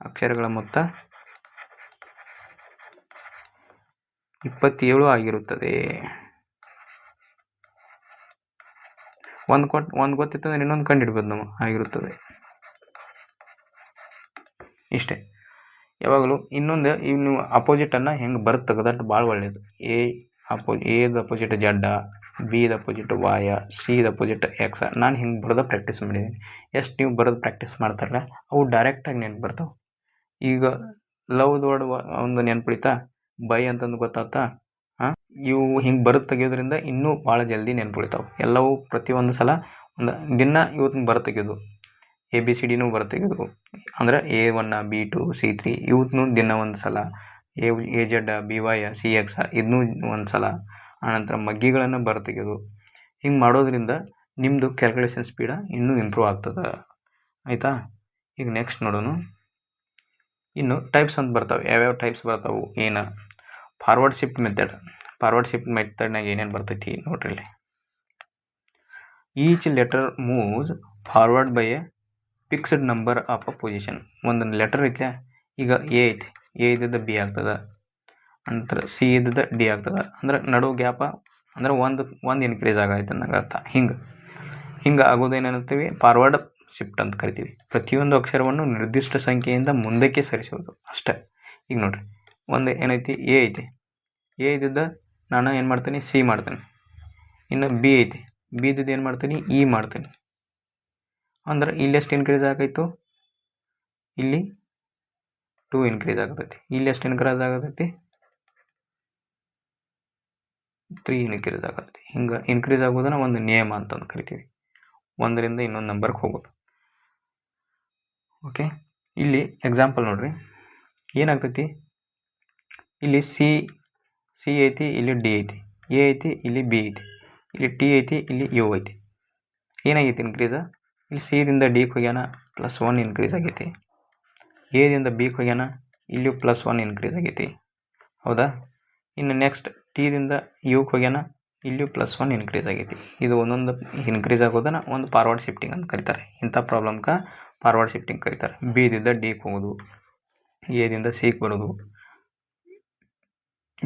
ಅಕ್ಷರಗಳ ಮೊತ್ತ 27 ಆಗಿರುತ್ತದೆ. ಒಂದು ಗೊತ್ತಿತ್ತಂದ್ರೆ ಇನ್ನೊಂದು ಕಂಡುಹಿಡ್ಬೋದು ನಾವು. ಆಗಿರುತ್ತದೆ ಇಷ್ಟೇ. ಯಾವಾಗಲೂ ಇನ್ನೊಂದು ಇನ್ನು ಅಪೋಸಿಟನ್ನು ಹೆಂಗೆ ಬರೆದು ತೆಗೆದಟ್ಟು ಭಾಳ ಒಳ್ಳೆಯದು. ಎದ ಅಪೋಸಿಟ್ ಜಡ್ಡ, ಬಿದ ಅಪೋಸಿಟ್ ವಾಯ, ಸಿದ ಅಪೋಸಿಟ್ ಎಕ್ಸ. ನಾನು ಹಿಂಗೆ ಬರೆದ ಪ್ರಾಕ್ಟೀಸ್ ಮಾಡಿದ್ದೀನಿ. ಎಷ್ಟು ನೀವು ಬರೆದು ಪ್ರಾಕ್ಟೀಸ್ ಮಾಡ್ತಾರಲ್ಲ ಅವು ಡೈರೆಕ್ಟಾಗಿ ನೆನ್ಪು ಬರ್ತಾವೆ. ಈಗ ಲವ್ದ ವರ್ಡ್ ಒಂದು ನೆನ್ಪಿಡಿತಾ, ಬೈ ಅಂತಂದು ಗೊತ್ತಾಗ್ತಾ. ಇವು ಹಿಂಗೆ ಬರೆದು ತೆಗೆಯೋದ್ರಿಂದ ಇನ್ನೂ ಭಾಳ ಜಲ್ದಿ ನೆನ್ಪುಳಿತಾವೆ. ಎಲ್ಲವೂ ಪ್ರತಿಯೊಂದು ಸಲ ಒಂದು ದಿನ ಇವತ್ತು ಬರೆದು ತೆಗೆಯೋದು. ABCDನೂ ಬರೆದು ತೆಗೆಯೋದು. ಅಂದರೆ A1, B2, C3 ಇವತ್ತು ದಿನ ಒಂದು ಸಲ. AZ, BY, CX ಇದನ್ನೂ ಒಂದು ಸಲ. ಆನಂತರ ಮಗ್ಗಿಗಳನ್ನು ಬರೆದು ತೆಗೆಯೋದು. ಹಿಂಗೆ ಮಾಡೋದ್ರಿಂದ ನಿಮ್ಮದು ಕ್ಯಾಲ್ಕುಲೇಷನ್ ಸ್ಪೀಡ ಇನ್ನೂ ಇಂಪ್ರೂವ್ ಆಗ್ತದೆ. ಆಯಿತಾ? ಈಗ ನೆಕ್ಸ್ಟ್ ನೋಡೋಣ. ಇನ್ನು ಟೈಪ್ಸ್ ಅಂತ ಬರ್ತಾವೆ. ಯಾವ್ಯಾವ ಟೈಪ್ಸ್ ಬರ್ತಾವೆ ಏನು? Forward shift method. Forward shift ಮೆಥಡ್ನಾಗ ಏನೇನು ಬರ್ತೈತಿ ನೋಡ್ರಿ ಇಲ್ಲಿ. Each letter moves forward by a fixed number of a position. ಒಂದು ಲೆಟರ್ ಐತ್ಲ, ಈಗ ಎ ಐತಿ, ಎ ಇದ್ದದ್ದು ಬಿ ಆಗ್ತದೆ. ನಂತರ ಸಿ ಇದ್ದದ್ದು ಡಿ ಆಗ್ತದೆ. ಅಂದ್ರೆ ನಡು ಗ್ಯಾಪ, ಅಂದ್ರೆ ಒಂದು ಇನ್ಕ್ರೀಸ್ ಆಗೈತೆ ಅನ್ನಂಗೆ ಅರ್ಥ. ಹಿಂಗೆ ಆಗೋದೇನಂತೀವಿ? ಫಾರ್ವರ್ಡ್ ಶಿಫ್ಟ್ ಅಂತ ಕರಿತೀವಿ. ಪ್ರತಿಯೊಂದು ಅಕ್ಷರವನ್ನು ನಿರ್ದಿಷ್ಟ ಸಂಖ್ಯೆಯಿಂದ ಮುಂದಕ್ಕೆ ಸರಿಸೋದು ಅಷ್ಟೇ. ಈಗ ನೋಡ್ರಿ, ಒಂದು ಏನೈತಿ? ಎ ಐತಿ. ಎ ಇದ್ದದ್ದು ನಾನು ಏನು ಮಾಡ್ತೀನಿ? ಸಿ ಮಾಡ್ತೀನಿ. ಇನ್ನು ಬಿ ಐತಿ. ಬಿ ಇದ್ದದ್ದು ಏನು ಮಾಡ್ತೀನಿ? ಇ ಮಾಡ್ತೀನಿ. ಅಂದ್ರೆ ಇಲ್ಲಿ ಎಷ್ಟು ಇನ್ಕ್ರೀಸ್ ಆಗೈತು? ಇಲ್ಲಿ 2 ಇನ್ಕ್ರೀಸ್ ಆಗತೈತಿ. ಇಲ್ಲಿ ಎಷ್ಟು ಇನ್ಕ್ರೀಸ್ ಆಗತೈತಿ? 3 ಇನ್ಕ್ರೀಸ್ ಆಗತೈತಿ. ಹಿಂಗೆ ಇನ್ಕ್ರೀಸ್ ಆಗೋದನ್ನ ಒಂದು ನಿಯಮ ಅಂತಂದು ಕರಿತೀವಿ. ಒಂದರಿಂದ ಇನ್ನೊಂದು ನಂಬರ್ಗೆ ಹೋಗೋದು. ಓಕೆ, ಇಲ್ಲಿ ಎಕ್ಸಾಂಪಲ್ ನೋಡ್ರಿ, ಏನಾಗ್ತೈತಿ? ಇಲ್ಲಿ ಸಿ ಐತಿ, ಇಲ್ಲಿ ಡಿ ಐತಿ, ಎ ಐತಿ, ಇಲ್ಲಿ ಬಿ ಐತಿ, ಇಲ್ಲಿ ಟಿ ಐತಿ, ಇಲ್ಲಿ ಯು ಐತಿ. ಏನಾಗೈತಿ ಇನ್ಕ್ರೀಸ? ಇಲ್ಲಿ ಸಿದಿಂದ ಡಿಗೆ ಹೋಗ್ಯಾನ, +1 ಇನ್ಕ್ರೀಸ್ ಆಗೈತಿ. ಎದಿಂದ ಬಿಗೆ ಹೋಗ್ಯಾನ, ಇಲ್ಲಿಯೂ +1 ಇನ್ಕ್ರೀಸ್ ಆಗೈತಿ. ಹೌದಾ? ಇನ್ನು ನೆಕ್ಸ್ಟ್ ಟಿದಿಂದ ಯುಗೆ ಹೋಗ್ಯಾನ, ಇಲ್ಲಿಯೂ +1 ಇನ್ಕ್ರೀಸ್ ಆಗೈತಿ. ಇದು ಒಂದೊಂದು ಇನ್ಕ್ರೀಸ್ ಆಗೋದನ್ನ ಒಂದು ಫಾರ್ವರ್ಡ್ ಶಿಫ್ಟಿಂಗ್ ಅಂತ ಕರೀತಾರೆ. ಇಂಥ ಪ್ರಾಬ್ಲಮ್ಗೆ ಫಾರ್ವರ್ಡ್ ಶಿಫ್ಟಿಂಗ್ ಕರೀತಾರೆ. ಬಿದಿಂದ ಡಿಗೆ ಹೋಗೋದು, ಎದಿಂದ ಸಿಗೆ ಬರೋದು,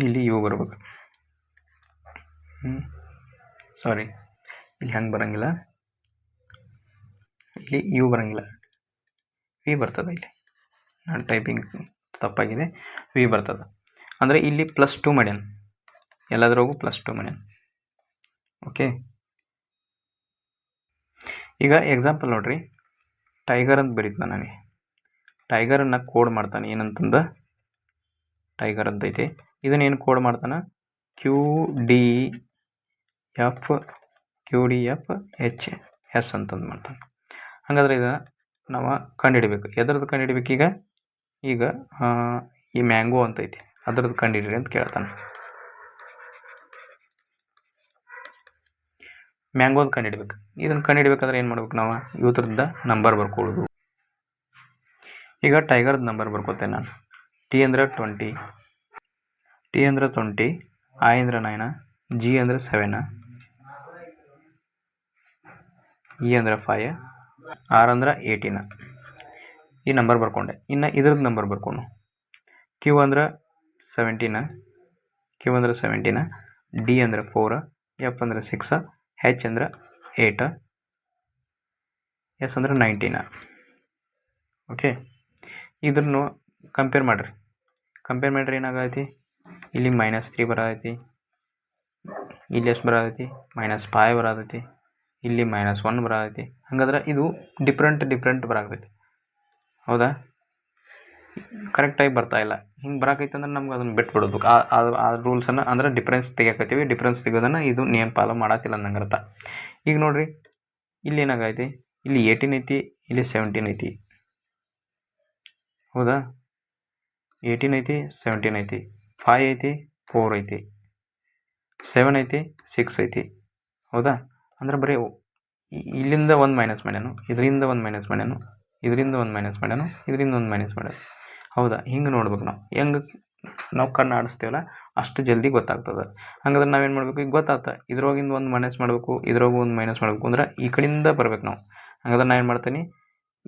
ಇಲ್ಲಿ ಯು ಬರ್ಬೇಕು. ಸಾರಿ, ಇಲ್ಲಿ ಹಂಗೆ ಬರೋಂಗಿಲ್ಲ. ಇಲ್ಲಿ ಯು ಬರೋಂಗಿಲ್ಲ, ವಿ ಬರ್ತದೆ. ಇಲ್ಲಿ ನಾನು ಟೈಪಿಂಗ್ ತಪ್ಪಾಗಿದೆ, ವಿ ಬರ್ತದೆ. ಅಂದರೆ ಇಲ್ಲಿ +2 ಮಾಡ್ಯಾನ, ಎಲ್ಲದ್ರಾಗೂ +2 ಮಾಡ್ಯಾನ. ಓಕೆ, ಈಗ ಎಕ್ಸಾಂಪಲ್ ನೋಡ್ರಿ, ಟೈಗರ್ ಅಂತ ಬರೀತಾನೆ ನನಗೆ. ಟೈಗರನ್ನು ಕೋಡ್ ಮಾಡ್ತಾನೆ ಏನಂತಂದ, ಟೈಗರ್ ಅಂತ ಐತಿ. ಇದನ್ನೇನು ಕೋಡ್ ಮಾಡ್ತಾನೆ, QDFH ಅಂತಂದು ಮಾಡ್ತಾನೆ. ಹಾಗಾದ್ರೆ ಇದನ್ನು ನಾವು ಕಂಡುಹಿಡಿಬೇಕು. ಎದ್ರದ್ದು ಕಂಡುಹಿಡಿಬೇಕು? ಈಗ ಈ ಮ್ಯಾಂಗೋ ಅಂತ ಐತಿ, ಅದ್ರದ್ದು ಕಂಡುಹಿಡಿರಿ ಅಂತ ಕೇಳ್ತಾನೆ. ಮ್ಯಾಂಗೋದು ಕಂಡುಹಿಡ್ಬೇಕು. ಇದನ್ನು ಕಂಡುಹಿಡ್ಬೇಕಾದ್ರೆ ಏನು ಮಾಡ್ಬೇಕು, ನಾವು ಇವತ್ತರದ ನಂಬರ್ ಬರ್ಕೊಳ್ಳೋದು. ಈಗ ಟೈಗರ್ದು ನಂಬರ್ ಬರ್ಕೋತೇನೆ ನಾನು. T ಅಂದ್ರೆ 20, T ಅಂದ್ರೆ 20, I ಅಂದ್ರೆ 9, G ಅಂದ್ರೆ 7, E ಅಂದ್ರೆ 5, R ಅಂದ್ರೆ 18. ಈ ನಂಬರ್ ಬರ್ಕೊಂಡೆ. ಇನ್ನು ಇದ್ರದ್ದು ನಂಬರ್ ಬರ್ಕೊಂಡು, Q ಅಂದ್ರೆ 17, D ಅಂದ್ರೆ 4, F ಅಂದ್ರೆ 6, H ಅಂದ್ರೆ 8, S ಅಂದ್ರೆ 19. ಓಕೆ, ಇದನ್ನು ಕಂಪೇರ್ ಮಾಡಿರಿ. ಏನಾಗೈತಿ, ಇಲ್ಲಿ -3 ಬರತೈತಿ, ಇಲ್ಲಿ ಎಷ್ಟು ಬರತೈತಿ, -5 ಬರತೈತಿ, ಇಲ್ಲಿ -1 ಬರತೈತಿ. ಹಂಗಾದ್ರೆ ಇದು ಡಿಫ್ರೆಂಟ್ ಬರಾಕೈತಿ. ಹೌದಾ? ಕರೆಕ್ಟಾಗಿ ಬರ್ತಾ ಇಲ್ಲ. ಹಿಂಗೆ ಬರಾಕೈತೆ ಅಂದ್ರೆ ನಮ್ಗೆ ಅದನ್ನು ಬಿಟ್ಬಿಡೋದು. ಆ ರೂಲ್ಸನ್ನು ಅಂದ್ರೆ ಡಿಫ್ರೆನ್ಸ್ ತೆಗಿಯಾಕತ್ತೀವಿ. ಡಿಫ್ರೆನ್ಸ್ ತೆಗೋದನ್ನು ಇದು ನೇಮ್ ಫಾಲೋ ಮಾಡತ್ತಿಲ್ಲ ಅನ್ನಂಗೆ ಅರ್ಥ. ಈಗ ನೋಡ್ರಿ, ಇಲ್ಲಿ ಏನಾಗೈತಿ, ಇಲ್ಲಿ 18 ಐತಿ, ಇಲ್ಲಿ 17 ಐತಿ. ಹೌದಾ? 18 ಐತಿ, 17 ಐತಿ, 5 ಐತಿ, 4 ಐತಿ, 7 ಐತಿ, 6 ಐತಿ. ಹೌದಾ? ಅಂದ್ರೆ ಬರೀ ಇಲ್ಲಿಂದ ಒಂದು ಮೈನಸ್ ಮಾಡ್ಯಾನು, ಇದರಿಂದ ಒಂದು ಮೈನಸ್ ಮಾಡ್ಯಾನು, ಇದರಿಂದ ಒಂದು ಮೈನಸ್ ಮಾಡ್ಯಾನು, ಇದರಿಂದ ಒಂದು ಮೈನಸ್ ಮಾಡ್ಯಾನು. ಹೌದಾ? ಹಿಂಗೆ ನೋಡ್ಬೇಕು. ನಾವು ಹೆಂಗೆ ನಾವು ಕಣ್ಣು ಆಡಿಸ್ತೇವಲ್ಲ ಅಷ್ಟು ಜಲ್ದಿ ಗೊತ್ತಾಗ್ತದೆ. ಹಂಗಾದ್ರೆ ನಾವೇನು ಮಾಡ್ಬೇಕು, ಈಗ ಗೊತ್ತಾಗ್ತಾ ಇದ್ರೊಳಗಿಂದ ಒಂದು ಮೈನಸ್ ಮಾಡಬೇಕು, ಇದ್ರೊಳಗೆ ಒಂದು ಮೈನಸ್ ಮಾಡಬೇಕು ಅಂದ್ರೆ ಈ ಕಡೆಯಿಂದ ಬರ್ಬೇಕು ನಾವು. ಹಂಗಾದ್ರೆ ನಾನು ಏನು ಮಾಡ್ತೀನಿ,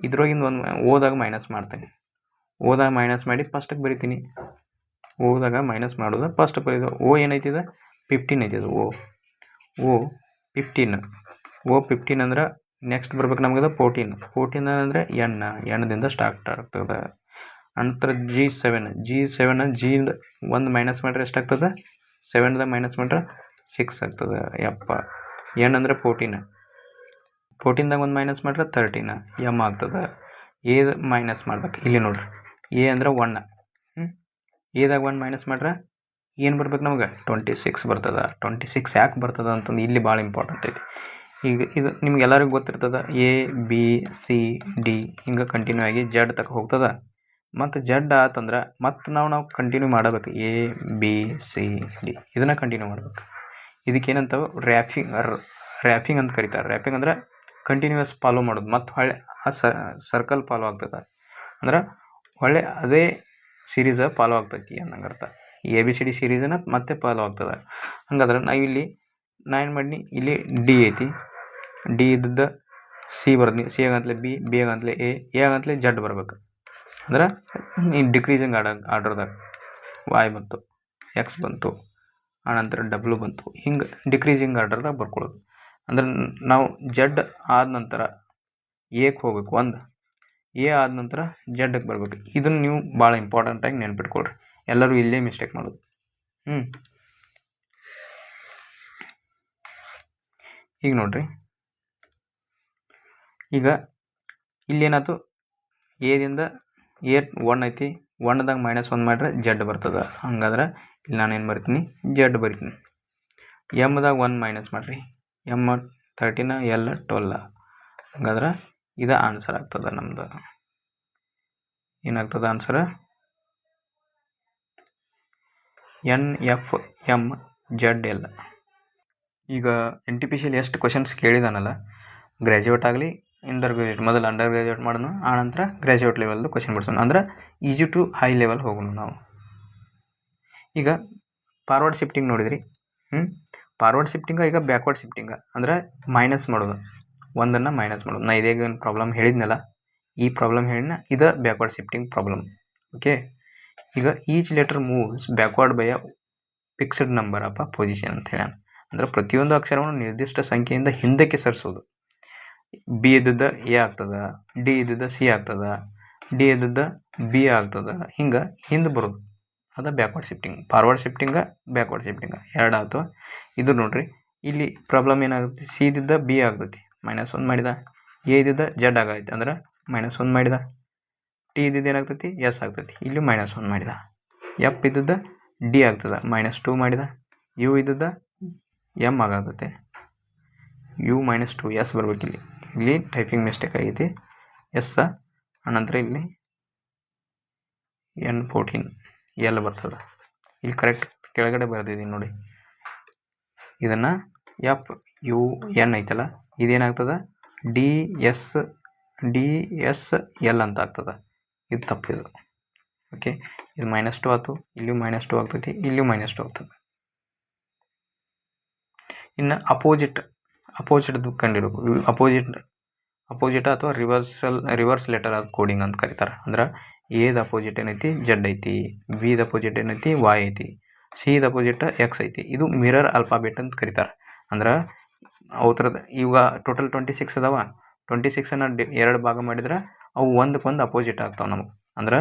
ಇದ್ರೊಳಗಿಂದ ಒಂದು ಓದಾಗ ಮೈನಸ್ ಮಾಡ್ತೀನಿ. ಓದಾಗ ಮೈನಸ್ ಮಾಡಿ ಫಸ್ಟಿಗೆ ಬರಿತೀನಿ. ಓದಾಗ ಮೈನಸ್ ಮಾಡೋದು ಫಸ್ಟ್ ಬರೀದು. ಏನೈತಿದೆ, 15 ಐತಿದೆ. ಓ 15 ಅಂದ್ರೆ ನೆಕ್ಸ್ಟ್ ಬರ್ಬೇಕು ನಮಗದು 14 ಅಂದರೆ ಎಣ್ಣದಿಂದ ಸ್ಟಾರ್ಟ್ ಆಗ್ತದೆ. ನಂತರ G7 ಒಂದು ಮೈನಸ್ ಮಾಡ್ರೆ ಎಷ್ಟಾಗ್ತದೆ, 7ದ ಮೈನಸ್ ಮಾಡ್ರೆ 6 ಆಗ್ತದೆ. ಎನ್ ಅಂದರೆ 14ದಾಗ ಒಂದು ಮೈನಸ್ ಮಾಡ್ರೆ 13, M ಆಗ್ತದೆ. ಎದ ಮೈನಸ್ ಮಾಡ್ಬೇಕು, ಇಲ್ಲಿ ನೋಡ್ರಿ, ಎ ಅಂದ್ರೆ 1, ಎದಾಗ 1 ಮೈನಸ್ ಮಾಡ್ರೆ ಏನು ಬರ್ಬೇಕು ನಮಗೆ, 26 ಬರ್ತದೆ. 26 ಯಾಕೆ ಬರ್ತದೆ ಅಂತಂದು ಇಲ್ಲಿ ಭಾಳ ಇಂಪಾರ್ಟೆಂಟ್ ಐತಿ. ಈಗ ಇದು ನಿಮ್ಗೆ ಎಲ್ಲರಿಗೂ ಗೊತ್ತಿರ್ತದೆ, ABCD ಹಿಂಗೆ ಕಂಟಿನ್ಯೂ ಆಗಿ ಜಡ್ ತಕ್ಕ ಹೋಗ್ತದೆ. ಮತ್ತು ಜಡ್ ಆತಂದ್ರೆ ಮತ್ತು ನಾವು ಕಂಟಿನ್ಯೂ ಮಾಡಬೇಕು. ABCD ಇದನ್ನು ಕಂಟಿನ್ಯೂ ಮಾಡ್ಬೇಕು. ಇದಕ್ಕೇನಂತವೆ, ರ್ಯಾಪಿಂಗ್ ಅಂತ ಕರೀತಾರೆ. ರ್ಯಾಪಿಂಗ್ ಅಂದ್ರೆ ಕಂಟಿನ್ಯೂಸ್ ಫಾಲೋ ಮಾಡೋದು. ಮತ್ತು ಹೊಳ್ಳೆ ಆ ಸರ್ಕಲ್ ಫಾಲೋ ಆಗ್ತದೆ. ಅಂದ್ರೆ ಹೊಳ್ಳೆ ಅದೇ ಸೀರೀಸ್ ಫಾಲೋ ಆಗ್ತೈತಿ ಅನ್ನಂಗೆ ಅರ್ಥ. ABCD ಸೀರೀಸನ್ನ ಮತ್ತೆ ಫಾಲೋ ಆಗ್ತದೆ. ಹಂಗಾದ್ರೆ ನಾವಿಲ್ಲಿ ಏನು ಮಾಡಿ, ಇಲ್ಲಿ D ಐತಿ, D ಇದ್ದದ್ದು C ಬರ್ದು, C ಆಗಂತಲೇ B ಆಗಂತಲೇ A ಆಗಂತಲೇ ಜಡ್ ಬರ್ಬೇಕು. ಅಂದ್ರೆ ಈ ಡಿಕ್ರೀಸಿಂಗ್ ಆರ್ಡರ್ದಾಗ Y ಬಂತು, X ಬಂತು, ಆನಂತರ W ಬಂತು. ಹಿಂಗೆ ಡಿಕ್ರೀಸಿಂಗ್ ಆರ್ಡರ್ದಾಗ ಬರ್ಕೊಳ್ಳೋದು. ಅಂದ್ರೆ ನಾವು ಜಡ್ ಆದ ನಂತರ ಎಕ್ಕೆ ಹೋಗ್ಬೇಕು. A ಆದ ನಂತರ ಜಡ್ಗೆ ಬರ್ಬೇಕು. ಇದನ್ನು ನೀವು ಭಾಳ ಇಂಪಾರ್ಟೆಂಟಾಗಿ ನೆನ್ಪಿಟ್ಕೊಳ್ರಿ. ಎಲ್ಲರೂ ಇಲ್ಲೇ ಮಿಸ್ಟೇಕ್ ಮಾಡೋದು. ಈಗ ನೋಡ್ರಿ, ಈಗ ಇಲ್ಲೇನಾಯ್ತು, ಎದಿಂದ A1 ಐತಿ, 1ದಾಗ -1 ಮಾಡ್ರೆ ಜಡ್ ಬರ್ತದೆ. ಹಂಗಾದ್ರೆ ಇಲ್ಲಿ ನಾನೇನು ಬರ್ತೀನಿ, ಜಡ್ ಬರಿತೀನಿ. M ದಾಗ 1 ಮೈನಸ್ ಮಾಡಿರಿ, M 13, L 12. ಹಂಗಾದ್ರೆ ಇದು ಆನ್ಸರ್ ಆಗ್ತದೆ ನಮ್ದು. ಏನಾಗ್ತದೆ ಆನ್ಸರ್, NFMZL. ಈಗ NTPC ಎಷ್ಟು ಕ್ವಶನ್ಸ್ ಕೇಳಿದಾನಲ್ಲ, ಗ್ರ್ಯಾಜುಯೇಟ್ ಆಗಲಿ ಅಂಡರ್ ಗ್ರ್ಯಾಜುಯೇಟ್, ಮೊದಲು ಅಂಡರ್ ಗ್ರ್ಯಾಜುಯೇಟ್ ಮಾಡೋಣ, ಆನಂತರ ಗ್ರ್ಯಾಜುಯೇಟ್ ಲೆವೆಲ್ದು ಕ್ವಶನ್ ಬಿಡಿಸೋಣ. ಅಂದ್ರೆ ಈಸಿ ಟು ಹೈ ಲೆವೆಲ್ ಹೋಗೋಣ ನಾವು. ಈಗ ಫಾರ್ವರ್ಡ್ ಶಿಫ್ಟಿಂಗ್ ನೋಡಿದ್ರಿ. ಫಾರ್ವರ್ಡ್ ಶಿಫ್ಟಿಂಗ, ಈಗ ಬ್ಯಾಕ್ವರ್ಡ್ ಶಿಫ್ಟಿಂಗ ಅಂದ್ರೆ ಮೈನಸ್ ಮಾಡೋದು, ಒಂದನ್ನು ಮೈನಸ್ ಮಾಡೋದು. ನಾ ಇದೇಗ ಪ್ರಾಬ್ಲಮ್ ಹೇಳಿದ್ನಲ್ಲ, ಈ ಪ್ರಾಬ್ಲಮ್ ಹೇಳಿನ ಇದು ಬ್ಯಾಕ್ವರ್ಡ್ ಶಿಫ್ಟಿಂಗ್ ಪ್ರಾಬ್ಲಮ್. ಓಕೆ, ಈಗ each letter moves backward by a fixed number of a position ಅಂತ ಹೇಳ. ಅಂದ್ರೆ ಪ್ರತಿಯೊಂದು ಅಕ್ಷರವನ್ನು ನಿರ್ದಿಷ್ಟ ಸಂಖ್ಯೆಯಿಂದ ಹಿಂದಕ್ಕೆ ಸರಿಸೋದು. B ಇದ್ದದ್ದು A ಆಗ್ತದೆ, D ಇದ್ದದ್ದು C ಆಗ್ತದೆ, D ಇದ್ದದ್ದು B ಆಗ್ತದೆ. ಹಿಂಗೆ ಹಿಂದೆ ಬರೋದು, ಅದು ಬ್ಯಾಕ್ವರ್ಡ್ ಶಿಫ್ಟಿಂಗ್. ಫಾರ್ವರ್ಡ್ ಶಿಫ್ಟಿಂಗ, ಬ್ಯಾಕ್ವರ್ಡ್ ಶಿಫ್ಟಿಂಗ ಎರಡು ಆಯ್ತು. ಇದು ನೋಡ್ರಿ, ಇಲ್ಲಿ ಪ್ರಾಬ್ಲಮ್ ಏನಾಗುತ್ತೆ, C ಇದ್ದದ್ದು B ಆಗ್ತೈತಿ, -1 ಮಾಡಿದ. ಎ ಇದ್ದಿದ್ದ ಜೆಡ್ ಆಗೈತೆ ಅಂದ್ರೆ -1 ಮಾಡಿದ. ಟಿ ಇದ್ದಿದ್ದು ಏನಾಗ್ತೈತಿ ಎಸ್ ಆಗ್ತೈತಿ, ಇಲ್ಲಿ -1 ಮಾಡಿದ. ಎಫ್ ಇದ್ದದ್ದು ಡಿ ಆಗ್ತದೆ, -2 ಮಾಡಿದ. ಯು ಇದ್ದದ್ದು ಎಮ್ ಆಗತೈತೆ, ಯು -2 ಎಸ್ ಬರ್ಬೇಕು. ಇಲ್ಲಿ ಟೈಪಿಂಗ್ ಮಿಸ್ಟೇಕ್ ಆಗೈತಿ, ಎಸ್. ಅನಂತರ ಇಲ್ಲಿ N14 ಎಲ್ ಬರ್ತದೆ. ಇಲ್ಲಿ ಕರೆಕ್ಟ್ ಕೆಳಗಡೆ ಬರೆದಿದ್ದೀನಿ ನೋಡಿ. ಇದನ್ನು ಎಫ್ ಯು ಎನ್ ಐತಲ್ಲ, ಇದೇನಾಗ್ತದೆ ಡಿ ಎಸ್ ಎಲ್ ಅಂತ ಆಗ್ತದೆ. ಇದು ತಪ್ಪಿದು. ಓಕೆ, ಇದು -2 ಆಯ್ತು, ಇಲ್ಲಿಯೂ -2 ಆಗ್ತೈತಿ, ಇಲ್ಲಿಯೂ -2 ಆಗ್ತದೆ. ಇನ್ನು ಅಪೋಸಿಟ್ ಕಂಡಿಡಬೇಕು. ಅಪೋಸಿಟ್ ಅಥವಾ ರಿವರ್ಸ್ ಲೆಟರ್ ಆಫ್ ಕೋಡಿಂಗ್ ಅಂತ ಕರೀತಾರೆ. ಅಂದ್ರೆ ಎದ ಅಪೋಸಿಟ್ ಏನೈತಿ ಜೆಡ್ ಐತಿ, ಬಿದ ಅಪೋಸಿಟ್ ಏನೈತಿ ವಾಯ್ ಐತಿ, ಸಿದ ಅಪೋಸಿಟ್ ಎಕ್ಸ್ ಐತಿ. ಇದು ಮಿರರ್ ಆಲ್ಫಾಬೆಟ್ ಅಂತ ಕರೀತಾರೆ. ಅಂದ್ರೆ ಅವತ್ರದ ಇವಾಗ ಟೋಟಲ್ 26 ಅದಾವ. 26ಅನ್ನು 2 ಭಾಗ ಮಾಡಿದ್ರೆ ಅವು ಒಂದಕ್ಕೊಂದು ಅಪೋಸಿಟ್ ಆಗ್ತಾವೆ ನಮಗೆ. ಅಂದ್ರೆ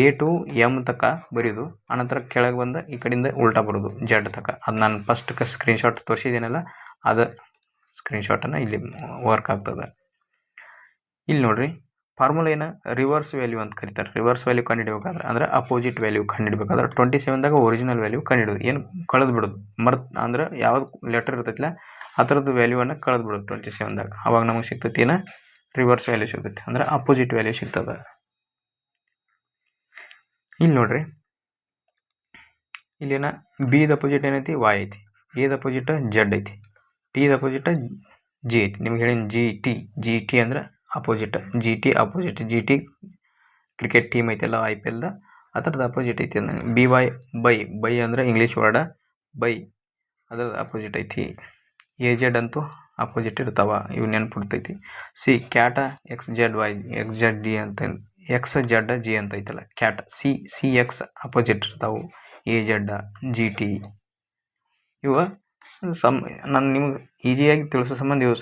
ಎ ಟು ಎಮ್ ತಕ್ಕ ಬರೆಯೋದು, ಆನಂತರ ಕೆಳಗೆ ಬಂದು ಈ ಕಡೆಯಿಂದ ಉಲ್ಟಾ ಬರೋದು ಜೆಡ್ ತಕ್ಕ. ಅದು ನಾನು ಫಸ್ಟ್ ಸ್ಕ್ರೀನ್ಶಾಟ್ ತೋರಿಸಿದ್ದೀನಲ್ಲ, ಅದು ಸ್ಕ್ರೀನ್ಶಾಟನ್ನು ಇಲ್ಲಿ ವರ್ಕ್ ಆಗ್ತದೆ. ಇಲ್ಲಿ ನೋಡ್ರಿ, ಫಾರ್ಮುಲಾ ಏನು, ರಿವರ್ಸ್ ವ್ಯಾಲ್ಯೂ ಅಂತ ಕರೀತಾರೆ. ರಿವರ್ಸ್ ವ್ಯಾಲ್ಯೂ ಕಂಡುಹಿಡಬೇಕಾದ್ರೆ ಅಂದ್ರೆ ಅಪೋಸಿಟ್ ವ್ಯಾಲ್ಯೂ ಕಂಡುಹಿಡಬೇಕಾದ್ರೆ 27ದಾಗ ಒರಿಜಿನಲ್ ವ್ಯಾಲ್ಯೂ ಕಂಡುಹಿಡೋದು, ಏನು ಕಳೆದು ಬಿಡೋದು, ಅಂದ್ರೆ ಯಾವ್ದು ಲೆಟರ್ ಇರ್ತೈತಿಲ್ಲ ಆ ಥರದ್ದು ವ್ಯಾಲ್ಯೂವನ್ನು ಕಳೆದು ಬಿಡೋದು 27ದಾಗ. ಅವಾಗ ನಮಗೆ ಸಿಗ್ತೈತಿ ಏನು, ರಿವರ್ಸ್ ವ್ಯಾಲ್ಯೂ ಸಿಗ್ತೈತಿ, ಅಂದ್ರೆ ಅಪೋಸಿಟ್ ವ್ಯಾಲ್ಯೂ ಸಿಗ್ತದೆ. ಇಲ್ಲಿ ನೋಡ್ರಿ, ಇಲ್ಲೇನ ಬಿದ ಅಪೋಸಿಟ್ ಏನೈತಿ ವಾಯ್ ಐತಿ, ಎದ ಅಪೋಸಿಟ್ ಜೆಡ್ ಐತಿ, ಟಿದ ಅಪೋಸಿಟ್ ಜಿ ಐತಿ. ನಿಮ್ಗೆ ಹೇಳೀನಿ ಜಿ ಟಿ ಅಂದ್ರೆ opposite, G T cricket team ಐತೆಲ್ಲ IPLದ, ಆ ಥರದ ಅಪೋಸಿಟ್ ಐತಿ. BY ಬೈ ಅಂದ್ರೆ ಇಂಗ್ಲೀಷ್ ವರ್ಡ ಬೈ, ಅದ್ರದ್ದು ಅಪೋಸಿಟ್ ಐತಿ. AZ ಅಂತೂ ಅಪೋಸಿಟ್ ಇರ್ತಾವ, ಇವು ನೆನ್ಪಿಡ್ತೈತಿ. ಸಿ ಕ್ಯಾಟ XZ G ಅಂತ ಐತಲ್ಲ ಕ್ಯಾಟ್, CX ಅಪೋಸಿಟ್ ಇರ್ತಾವೆ, AZ GT. ಇವ ನಾನು ನಿಮ್ಗೆ ಈಸಿಯಾಗಿ ತಿಳಿಸೋ ಸಂಬಂಧ ಇವು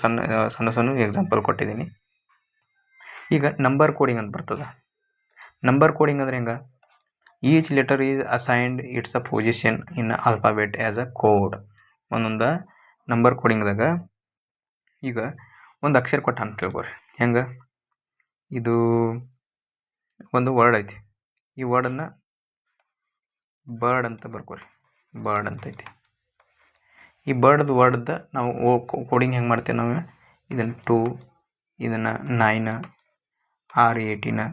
ಸಣ್ಣ ಎಕ್ಸಾಂಪಲ್ ಕೊಟ್ಟಿದ್ದೀನಿ. ಈಗ ನಂಬರ್ ಕೋಡಿಂಗ್ ಅಂತ ಬರ್ತದೆ. ನಂಬರ್ ಕೋಡಿಂಗ್ ಅಂದ್ರೆ ಹೆಂಗೆ, each letter is assigned it's a position in alphabet as a code. ಒಂದೊಂದು ನಂಬರ್ ಕೋಡಿಂಗ್ದಾಗ ಈಗ ಒಂದು ಅಕ್ಷರ ಕೊಟ್ಟ ಅಂತ ತಿಳ್ಕೊರಿ. ಹೆಂಗೆ, ಇದು ಒಂದು ವರ್ಡ್ ಐತಿ, ಈ ವರ್ಡನ್ನು ಬರ್ಡ್ ಅಂತ ಬರ್ಕೋರಿ, ಬರ್ಡ್ ಅಂತ ಐತಿ. ಈ ವರ್ಡ್ದ ನಾವು ಕೋಡಿಂಗ್ ಹೆಂಗೆ ಮಾಡ್ತೇವೆ, ನಾವು ಇದನ್ನು 2, ಇದನ್ನು 9, R18,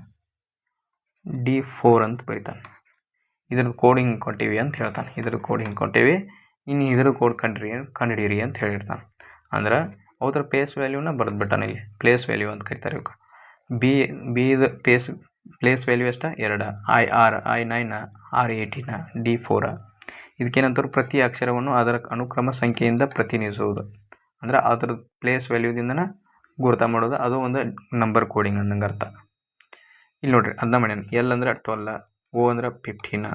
D4 ಅಂತ ಬರೀತಾನೆ. ಇದ್ರದ್ದು ಕೋಡಿಂಗ್ ಕೊಟ್ಟಿವಿ ಅಂತ ಹೇಳ್ತಾನೆ. ಇದ್ರದ್ದು ಕೋಡಿಂಗ್ ಕೊಟ್ಟಿವಿ, ಇನ್ನು ಇದ್ರದ್ದು ಕೋಡ್ ಕಂಡಿಡೀರಿ ಅಂತ ಹೇಳಿರ್ತಾನೆ. ಅಂದ್ರೆ ಅವತ್ರ ಪ್ಲೇಸ್ ವ್ಯಾಲ್ಯೂನ ಬರೆದ್ಬಿಟ್ಟಾನೆ. ಇಲ್ಲಿ ಪ್ಲೇಸ್ ವ್ಯಾಲ್ಯೂ ಅಂತ ಕರೀತಾರೆ. ಬಿದ ಪ್ಲೇಸ್ ವ್ಯಾಲ್ಯೂ ಎಷ್ಟು, 2, I9, R18, D4. ಇದಕ್ಕೇನಂತಾರೆ, ಪ್ರತಿ ಅಕ್ಷರವನ್ನು ಅದರ ಅನುಕ್ರಮ ಸಂಖ್ಯೆಯಿಂದ ಪ್ರತಿನಿಧಿಸುವುದು. ಅಂದ್ರೆ ಅದರ ಪ್ಲೇಸ್ ವ್ಯಾಲ್ಯೂದಿಂದನ ಗುರುತ ಮಾಡೋದು, ಅದು ಒಂದು ನಂಬರ್ ಕೋಡಿಂಗ್ ಅಂದಂಗೆ ಅರ್ಥ. ಇಲ್ಲಿ ನೋಡ್ರಿ, ಅದನ್ನ ಮಾಡ್ಯಾನ. L ಅಂದ್ರೆ 12, O ಅಂದ್ರೆ 15,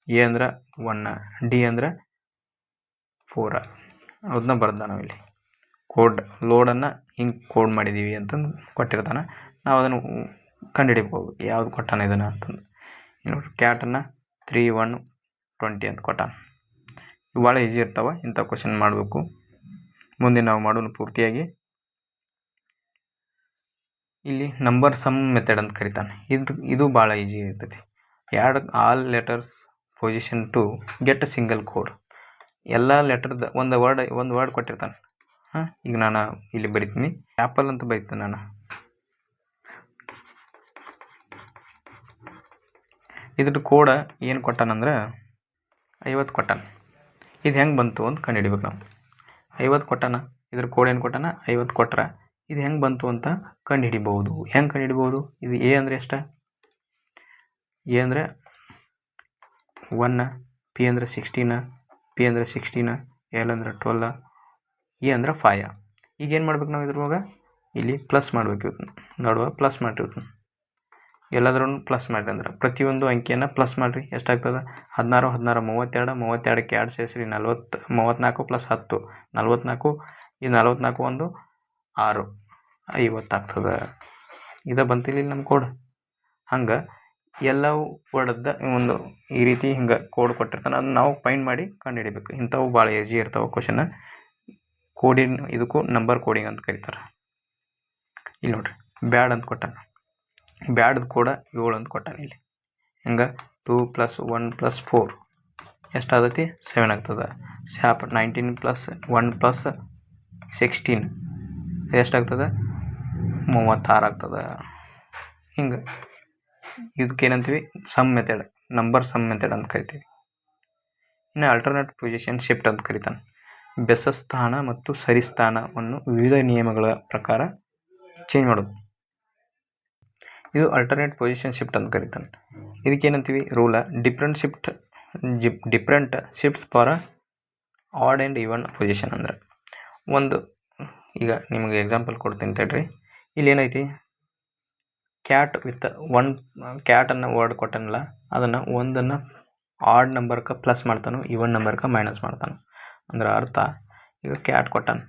A ಅಂದ್ರೆ 1, D ಅಂದ್ರೆ 4. ಅದನ್ನ ಬರ್ದ ನಾವು ಇಲ್ಲಿ ಲೋಡನ್ನು ಹಿಂಗೆ ಕೋಡ್ ಮಾಡಿದ್ದೀವಿ ಅಂತಂದು ಕೊಟ್ಟಿರ್ತಾನೆ. ನಾವು ಅದನ್ನು ಕಂಡುಹಿಡಿಬೋದು, ಯಾವ್ದು ಕೊಟ್ಟಾನ ಇದನ್ನು ಅಂತಂದು. ಇಲ್ಲಿ ನೋಡ್ರಿ, ಕ್ಯಾಟನ್ನು 3, 1, 20 ಅಂತ ಕೊಟ್ಟಾನ. ಇವು ಭಾಳ ಈಸಿ ಇರ್ತಾವೆ. ಇಂಥ ಕ್ವಶನ್ ಮಾಡಬೇಕು. ಮುಂದೆ ನಾವು ಮಾಡೋಣ ಪೂರ್ತಿಯಾಗಿ. ಇಲ್ಲಿ ನಂಬರ್ ಸಮ್ ಮೆಥಡ್ ಅಂತ ಕರಿತಾನೆ. ಇದು ಭಾಳ ಈಸಿ ಇರ್ತೈತಿ. Add all letters position to get a single code. ಎಲ್ಲ ಲೆಟರ್ದ ಒಂದು ವರ್ಡ್ ಕೊಟ್ಟಿರ್ತಾನೆ. ಈಗ ನಾನು ಇಲ್ಲಿ ಬರಿತೀನಿ, ಆ್ಯಪಲ್ ಅಂತ ಬರಿತೀನಿ ನಾನು. ಇದ್ರ ಕೋಡ್ ಏನು ಕೊಟ್ಟಾನಂದ್ರೆ 50 ಕೊಟ್ಟಾನ. ಇದು ಹೆಂಗೆ ಬಂತು ಅಂತ ಕಂಡುಹಿಡಿಬೇಕು ನಾವು. 50 ಕೊಟ್ಟಾನ, ಇದ್ರ ಕೋಡ್ ಏನು ಕೊಟ್ಟಾನ, 50 ಕೊಟ್ರೆ ಇದು ಹೆಂಗೆ ಬಂತು ಅಂತ ಕಂಡುಹಿಡಿಬೋದು. ಹೆಂಗೆ ಕಂಡುಹಿಡಿಬೋದು, ಇದು ಎ ಅಂದರೆ ಎಷ್ಟು, ಎ ಅಂದರೆ 1, ಪಿ ಅಂದರೆ 16, ಪಿ ಅಂದರೆ 16, ಎಲ್ ಅಂದರೆ 12, ಎ ಅಂದರೆ 5. ಈಗ ಏನು ಮಾಡ್ಬೇಕು ನಾವು ಇದ್ರೊಳಗೆ, ಇಲ್ಲಿ ಪ್ಲಸ್ ಮಾಡಬೇಕು. ನೋಡುವ, ಪ್ಲಸ್ ಮಾಡಿರ್ತೀನಿ. ಎಲ್ಲಾದ್ರೂ ಪ್ಲಸ್ ಮಾಡಿರಿ ಅಂದ್ರೆ ಪ್ರತಿಯೊಂದು ಅಂಕಿಯನ್ನು ಪ್ಲಸ್ ಮಾಡಿರಿ. ಎಷ್ಟಾಗ್ತದೆ, 16, 16, 32, 32ಕ್ಕೆ 2 ಸೇರಿಸ್ರಿ 40, 34 + 10, 44. ಈ 44 1 6, 50 ಆಗ್ತದೆ. ಇದು ಬಂತಿಲ್ಲ ನಮ್ಮ ಕೋಡ್. ಹಂಗೆ ಎಲ್ಲವೂ ವರ್ಡದ ಒಂದು ಈ ರೀತಿ ಹಿಂಗೆ ಕೋಡ್ ಕೊಟ್ಟಿರ್ತಾನೆ. ಅದನ್ನ ನಾವು ಫೈಂಡ್ ಮಾಡಿ ಕಂಡುಹಿಡಿಬೇಕು. ಇಂಥವು ಭಾಳ ಈಜಿ ಇರ್ತಾವೆ ಕ್ವಶನ್. ಇದಕ್ಕೂ ನಂಬರ್ ಕೋಡಿಂಗ್ ಅಂತ ಕರೀತಾರೆ. ಇಲ್ಲಿ ನೋಡ್ರಿ ಬ್ಯಾಡ್ ಅಂತ ಕೊಟ್ಟಾನ, ಬ್ಯಾಡ್ದು ಕೂಡ 7 ಅಂತ ಕೊಟ್ಟಾನ. ಇಲ್ಲಿ ಹಿಂಗೆ 2 + 1 + 4 ಎಷ್ಟಾಗತಿ 7 ಆಗ್ತದೆ. ಸ್ಯಾಪ್ 19 + 1 + 16 ಎಷ್ಟಾಗ್ತದೆ 36 ಆಗ್ತದೆ. ಹಿಂಗೆ ಇದಕ್ಕೇನಂತೀವಿ sum method, number sum method ಅಂತ ಕರಿತೀವಿ. ಇನ್ನು ಅಲ್ಟರ್ನೇಟ್ ಪೊಸಿಷನ್ ಶಿಫ್ಟ್ ಅಂತ ಕರಿತಾನೆ. ಬೆಸ ಸ್ಥಾನ ಮತ್ತು ಸರಿ ಸ್ಥಾನವನ್ನು ವಿವಿಧ ನಿಯಮಗಳ ಪ್ರಕಾರ ಚೇಂಜ್ ಮಾಡೋದು. ಇದು ಅಲ್ಟರ್ನೇಟ್ ಪೊಸಿಷನ್ ಶಿಫ್ಟ್ ಅಂತ ಕರಿತಾನೆ. ಇದಕ್ಕೇನಂತೀವಿ rule different shifts for odd and even position. ಅಂದ್ರೆ ಒಂದು ಈಗ ನಿಮಗೆ ಎಕ್ಸಾಂಪಲ್ ಕೊಡ್ತೀನಿ ತಡ್ರಿ. ಇಲ್ಲಿ ಏನೈತಿ ಕ್ಯಾಟ್ ವಿತ್ ಕ್ಯಾಟನ್ನು ವರ್ಡ್ ಕೊಟ್ಟನಲ್ಲ, ಅದನ್ನು ಒಂದನ್ನು ಆಡ್ ನಂಬರ್ಗೆ ಪ್ಲಸ್ ಮಾಡ್ತಾನೆ, ಈವನ್ ನಂಬರ್ಗೆ ಮೈನಸ್ ಮಾಡ್ತಾನೆ. ಅಂದ್ರೆ ಅರ್ಥ ಈಗ ಕ್ಯಾಟ್ ಕೊಟ್ಟಾನ,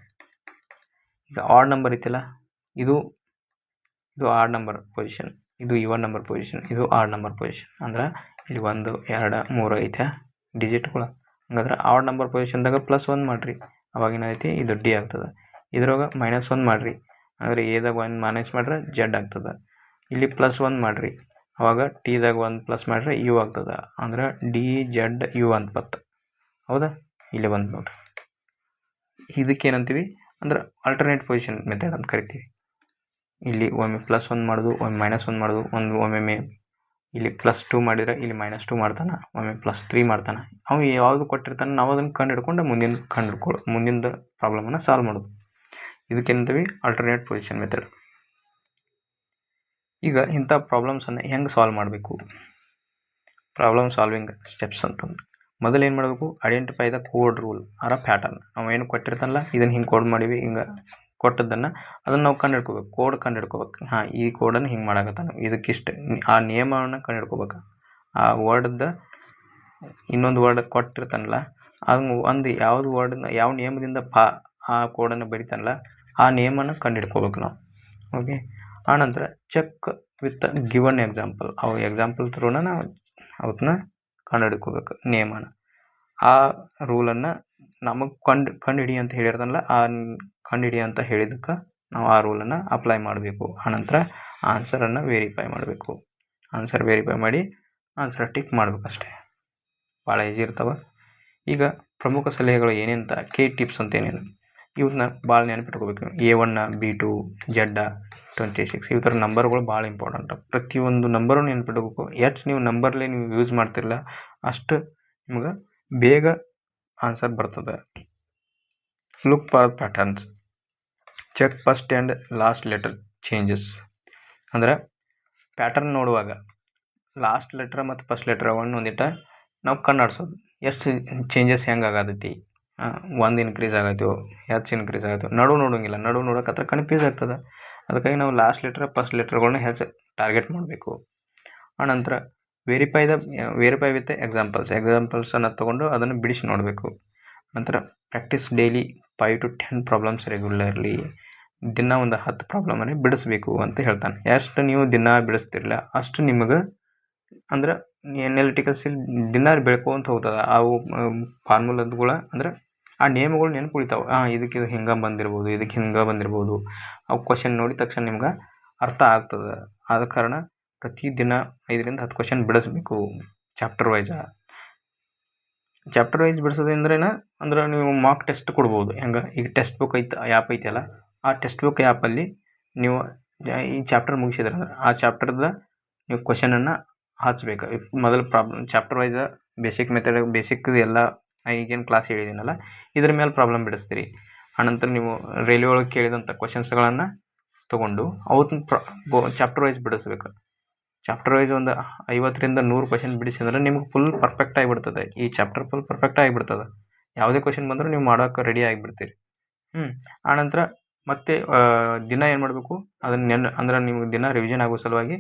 ಈಗ ಆಡ್ ನಂಬರ್ ಐತಿಲ್ಲ, ಇದು ಆಡ್ ನಂಬರ್ ಪೊಸಿಷನ್, ಇದು ಈವನ್ ನಂಬರ್ ಪೊಸಿಷನ್, ಇದು ಆಡ್ ನಂಬರ್ ಪೊಸಿಷನ್. ಅಂದ್ರೆ ಇಲ್ಲಿ 1 2 3 ಐತೆ ಡಿಜಿಟ್ಗಳು. ಹಂಗಾದ್ರೆ ಆಡ್ ನಂಬರ್ ಪೊಸಿಷನ್ದಾಗ +1 ಮಾಡಿರಿ, ಅವಾಗೇನೈತಿ ಇದು ಡಿ ಆಗ್ತದೆ. ಇದ್ರಾಗ -1 ಮಾಡಿರಿ, ಅಂದರೆ ಎದಾಗ 1 ಮೈನಸ್ ಮಾಡ್ರೆ ಜೆಡ್ ಆಗ್ತದೆ. ಇಲ್ಲಿ +1 ಮಾಡಿರಿ, ಅವಾಗ ಟಿದಾಗ 1 ಪ್ಲಸ್ ಮಾಡಿದ್ರೆ ಯು ಆಗ್ತದೆ. ಅಂದ್ರೆ DZU ಅಂತ ಬರ್ತದೆ. ಹೌದಾ, ಇಲ್ಲಿ ಬಂದು ನೋಡ್ರಿ. ಇದಕ್ಕೇನಂತೀವಿ ಅಂದ್ರೆ ಅಲ್ಟರ್ನೇಟ್ ಪೊಸಿಷನ್ ಮೆಥಡ್ ಅಂತ ಕರಿತೀವಿ. ಇಲ್ಲಿ ಒಮ್ಮೆ +1 ಮಾಡೋದು, ಒಮ್ಮೆ -1 ಮಾಡೋದು, ಒಮ್ಮೆ ಇಲ್ಲಿ +2 ಮಾಡಿದ್ರೆ ಇಲ್ಲಿ -2 ಮಾಡ್ತಾನೆ, ಒಮ್ಮೆ +3 ಮಾಡ್ತಾನೆ. ಅವು ಯಾವುದು ಕೊಟ್ಟಿರ್ತಾನೆ ನಾವು ಅದನ್ನು ಕಂಡು ಹಿಡ್ಕೊಂಡು ಮುಂದಿನ ಪ್ರಾಬ್ಲಮನ್ನು ಸಾಲ್ವ್ ಮಾಡೋದು. ಇದಕ್ಕೇನಂತೀವಿ ಅಲ್ಟರ್ನೇಟ್ ಪೊಸಿಷನ್ ಮೆಥಡ್. ಈಗ ಇಂಥ ಪ್ರಾಬ್ಲಮ್ಸನ್ನು ಹೆಂಗೆ ಸಾಲ್ವ್ ಮಾಡಬೇಕು, ಪ್ರಾಬ್ಲಮ್ ಸಾಲ್ವಿಂಗ್ ಸ್ಟೆಪ್ಸ್ ಅಂತಂದು ಮೊದಲು ಏನು ಮಾಡಬೇಕು, ಐಡೆಂಟಿಫೈ ದ ಕೋಡ್ ರೂಲ್ ಆರ ಪ್ಯಾಟರ್ನ್. ನಾವು ಏನು ಕೊಟ್ಟಿರ್ತಾನಲ್ಲ, ಇದನ್ನು ಹಿಂಗೆ ಕೋಡ್ ಮಾಡೀವಿ, ಹಿಂಗೆ ಕೊಟ್ಟದ್ದನ್ನು ಅದನ್ನು ನಾವು ಕಂಡು ಹಿಡ್ಕೋಬೇಕು, ಕೋಡ್ ಕಂಡು ಹಿಡ್ಕೋಬೇಕು. ಈ ಕೋಡನ್ನು ಹಿಂಗೆ ಮಾಡಾಕತ್ತಾನ, ಇದಕ್ಕಿಷ್ಟು ಆ ನಿಯಮವನ್ನು ಕಂಡು ಹಿಡ್ಕೋಬೇಕು. ಆ ವರ್ಡ್ದ ಇನ್ನೊಂದು ವರ್ಡ್ ಕೊಟ್ಟಿರ್ತಾನಲ್ಲ, ಅದು ಒಂದು ಯಾವುದು ವರ್ಡನ್ನ ಯಾವ ನಿಯಮದಿಂದ ಆ ಕೋಡನ್ನು ಬರಿತಾನಲ್ಲ, ಆ ನಿಯಮನ ಕಂಡು ಹಿಡ್ಕೋಬೇಕು ನಾವು. ಓಕೆ, ಆನಂತರ ಚೆಕ್ ವಿತ್ ಗಿವನ್ ಎಕ್ಸಾಂಪಲ್. ಅವು ಎಕ್ಸಾಂಪಲ್ ಥ್ರೂನ ನಾವು ಅವತ್ತನ್ನ ಕಂಡು ಹಿಡ್ಕೋಬೇಕು ನಿಯಮನ. ಆ ರೂಲನ್ನು ನಮಗೆ ಕಂಡು ಹಿಡಿ ಅಂತ ಹೇಳಿರ್ತಾನಲ್ಲ, ಆ ಕಂಡು ಹಿಡಿ ಅಂತ ಹೇಳಿದ್ದಕ್ಕೆ ನಾವು ಆ ರೂಲನ್ನು ಅಪ್ಲೈ ಮಾಡಬೇಕು. ಆನಂತರ ಆನ್ಸರನ್ನು ವೆರಿಫೈ ಮಾಡಬೇಕು. ಆನ್ಸರ್ ವೆರಿಫೈ ಮಾಡಿ ಆನ್ಸರ್ ಟಿಕ್ ಮಾಡಬೇಕಷ್ಟೇ. ಭಾಳ ಈಜಿ ಇರ್ತಾವೆ. ಈಗ ಪ್ರಮುಖ ಸಲಹೆಗಳು ಏನೇಂತ ಟಿಪ್ಸ್ ಅಂತ ಏನೇನು, ಇವನ್ನ ಭಾಳ ನೆನಪಿಟ್ಕೋಬೇಕು ನೀವು. A1 B2 Z 26 ಈ ಥರ ನಂಬರ್ಗಳು ಭಾಳ ಇಂಪಾರ್ಟೆಂಟ್. ಪ್ರತಿಯೊಂದು ನಂಬರು ನೆನಪಿಟ್ಕೋಬೇಕು. ಎಷ್ಟು ನೀವು ನಂಬರ್ಲೇ ನೀವು ಯೂಸ್ ಮಾಡ್ತಿರಲ್ಲ, ಅಷ್ಟು ನಿಮ್ಗೆ ಬೇಗ ಆನ್ಸರ್ ಬರ್ತದೆ. Look for patterns, check first and last letter changes. ಅಂದ್ರೆ ಪ್ಯಾಟರ್ನ್ ನೋಡುವಾಗ ಲಾಸ್ಟ್ ಲೆಟ್ರ್ ಮತ್ತು ಫಸ್ಟ್ ಲೆಟ್ರ್ ಒಂದಿಟ್ಟ ನಾವು ಕಣ್ಣಾಡ್ಸೋದು, ಎಷ್ಟು ಚೇಂಜಸ್ ಹೆಂಗೆ ಆಗತೈತಿ. 1 ಇನ್ಕ್ರೀಸ್ ಆಗತ್ತೋ, ಹೆಚ್ಚು ಇನ್ಕ್ರೀಸ್ ಆಗತ್ತೋ, ನೋಡೋಂಗಿಲ್ಲ. ನೋಡೋಕೆ ಕನ್ಫ್ಯೂಸ್ ಆಗ್ತದೆ. ಅದಕ್ಕಾಗಿ ನಾವು ಲಾಸ್ಟ್ ಲೆಟ್ರ್ ಫಸ್ಟ್ ಲೆಟ್ರ್ಗಳನ್ನ ಹೆಚ್ಚು ಟಾರ್ಗೆಟ್ ಮಾಡಬೇಕು. ಆನಂತರ ವೆರಿಫೈ ವಿತ್ ಎಕ್ಸಾಂಪಲ್ಸನ್ನು ತೊಗೊಂಡು ಅದನ್ನು ಬಿಡಿಸಿ ನೋಡಬೇಕು. ನಂತರ practice daily 5 to 10 problems regularly. ದಿನ ಒಂದು 10 ಪ್ರಾಬ್ಲಮನ್ನು ಬಿಡಿಸ್ಬೇಕು ಅಂತ ಹೇಳ್ತಾನೆ. ಎಷ್ಟು ನೀವು ದಿನ ಬಿಡಿಸ್ತಿರಲ್ಲ ಅಷ್ಟು ನಿಮಗೆ ಅಂದ್ರೆ ಎನಾಲಿಟಿಕಲ್ ಸ್ಕಿಲ್ ದಿನ ಬೆಳ್ಕೊಂತ ಹೋಗ್ತದೆ. ಅವು ಫಾರ್ಮುಲಾಗಳು ಅಂದ್ರೆ ಆ ನೇಮ್ಗಳು ನೆನಪು ಉಳಿತಾವೆ. ಇದಕ್ಕೆ ಹಿಂಗೆ ಬಂದಿರ್ಬೋದು, ಇದಕ್ಕೆ ಹಿಂಗೆ ಬಂದಿರ್ಬೋದು. ಅವು ಕ್ವಶನ್ ನೋಡಿದ ತಕ್ಷಣ ನಿಮ್ಗೆ ಅರ್ಥ ಆಗ್ತದೆ. ಆದ ಕಾರಣ ಪ್ರತಿದಿನ 5 ರಿಂದ 10 ಕ್ವಶನ್ ಬಿಡಿಸ್ಬೇಕು ಚಾಪ್ಟರ್ ವೈಸ್ ಬಿಡಿಸೋದಂದ್ರೇನ ಅಂದ್ರೆ ನೀವು ಮಾಕ್ ಟೆಸ್ಟ್ ಕೊಡ್ಬೋದು. ಹೆಂಗೆ ಈಗ ಟೆಕ್ಸ್ಟ್ ಬುಕ್ ಆ್ಯಪ್ ಐತಲ್ಲ, ಆ ಟೆಕ್ಸ್ಟ್ ಬುಕ್ ಆ್ಯಪಲ್ಲಿ ನೀವು ಈ ಚಾಪ್ಟರ್ ಮುಗಿಸಿದ್ರೆ ಆ ಚಾಪ್ಟರ್ದ ನೀವು ಕ್ವಶನನ್ನು ಹಚ್ಬೇಕು. ಮೊದಲು ಚಾಪ್ಟರ್ ವೈಸ್ ಬೇಸಿಕ್ ಎಲ್ಲ ಈಗೇನು ಕ್ಲಾಸ್ ಹೇಳಿದ್ದೀನಲ್ಲ ಇದ್ರ ಮೇಲೆ ಪ್ರಾಬ್ಲಮ್ ಬಿಡಿಸ್ತೀರಿ. ಆನಂತರ ನೀವು ರೈಲ್ವೆ ಒಳಗೆ ಕೇಳಿದಂಥ ಕ್ವಶನ್ಸ್ಗಳನ್ನು ತೊಗೊಂಡು ಅವತ್ತು ಚಾಪ್ಟರ್ ವೈಸ್ ಬಿಡಿಸ್ಬೇಕು. ಚಾಪ್ಟರ್ ವೈಸ್ ಒಂದು 50 ರಿಂದ 100 ಕ್ವಶನ್ ಬಿಡಿಸಿದ್ರೆ ನಿಮ್ಗೆ ಫುಲ್ ಪರ್ಫೆಕ್ಟ್ ಆಗಿಬಿಡ್ತದೆ. ಈ ಚಾಪ್ಟರ್ ಫುಲ್ ಪರ್ಫೆಕ್ಟ್ ಆಗಿಬಿಡ್ತದೆ. ಯಾವುದೇ ಕ್ವಶನ್ ಬಂದರೂ ನೀವು ಮಾಡೋಕೆ ರೆಡಿ ಆಗಿಬಿಡ್ತೀರಿ. ಆನಂತರ ಮತ್ತೆ ದಿನ ಏನು ಮಾಡಬೇಕು, ಅದನ್ನು ಅಂದ್ರೆ ನಿಮ್ಗೆ ದಿನ ರಿವಿಷನ್ ಆಗೋ ಸಲುವಾಗಿ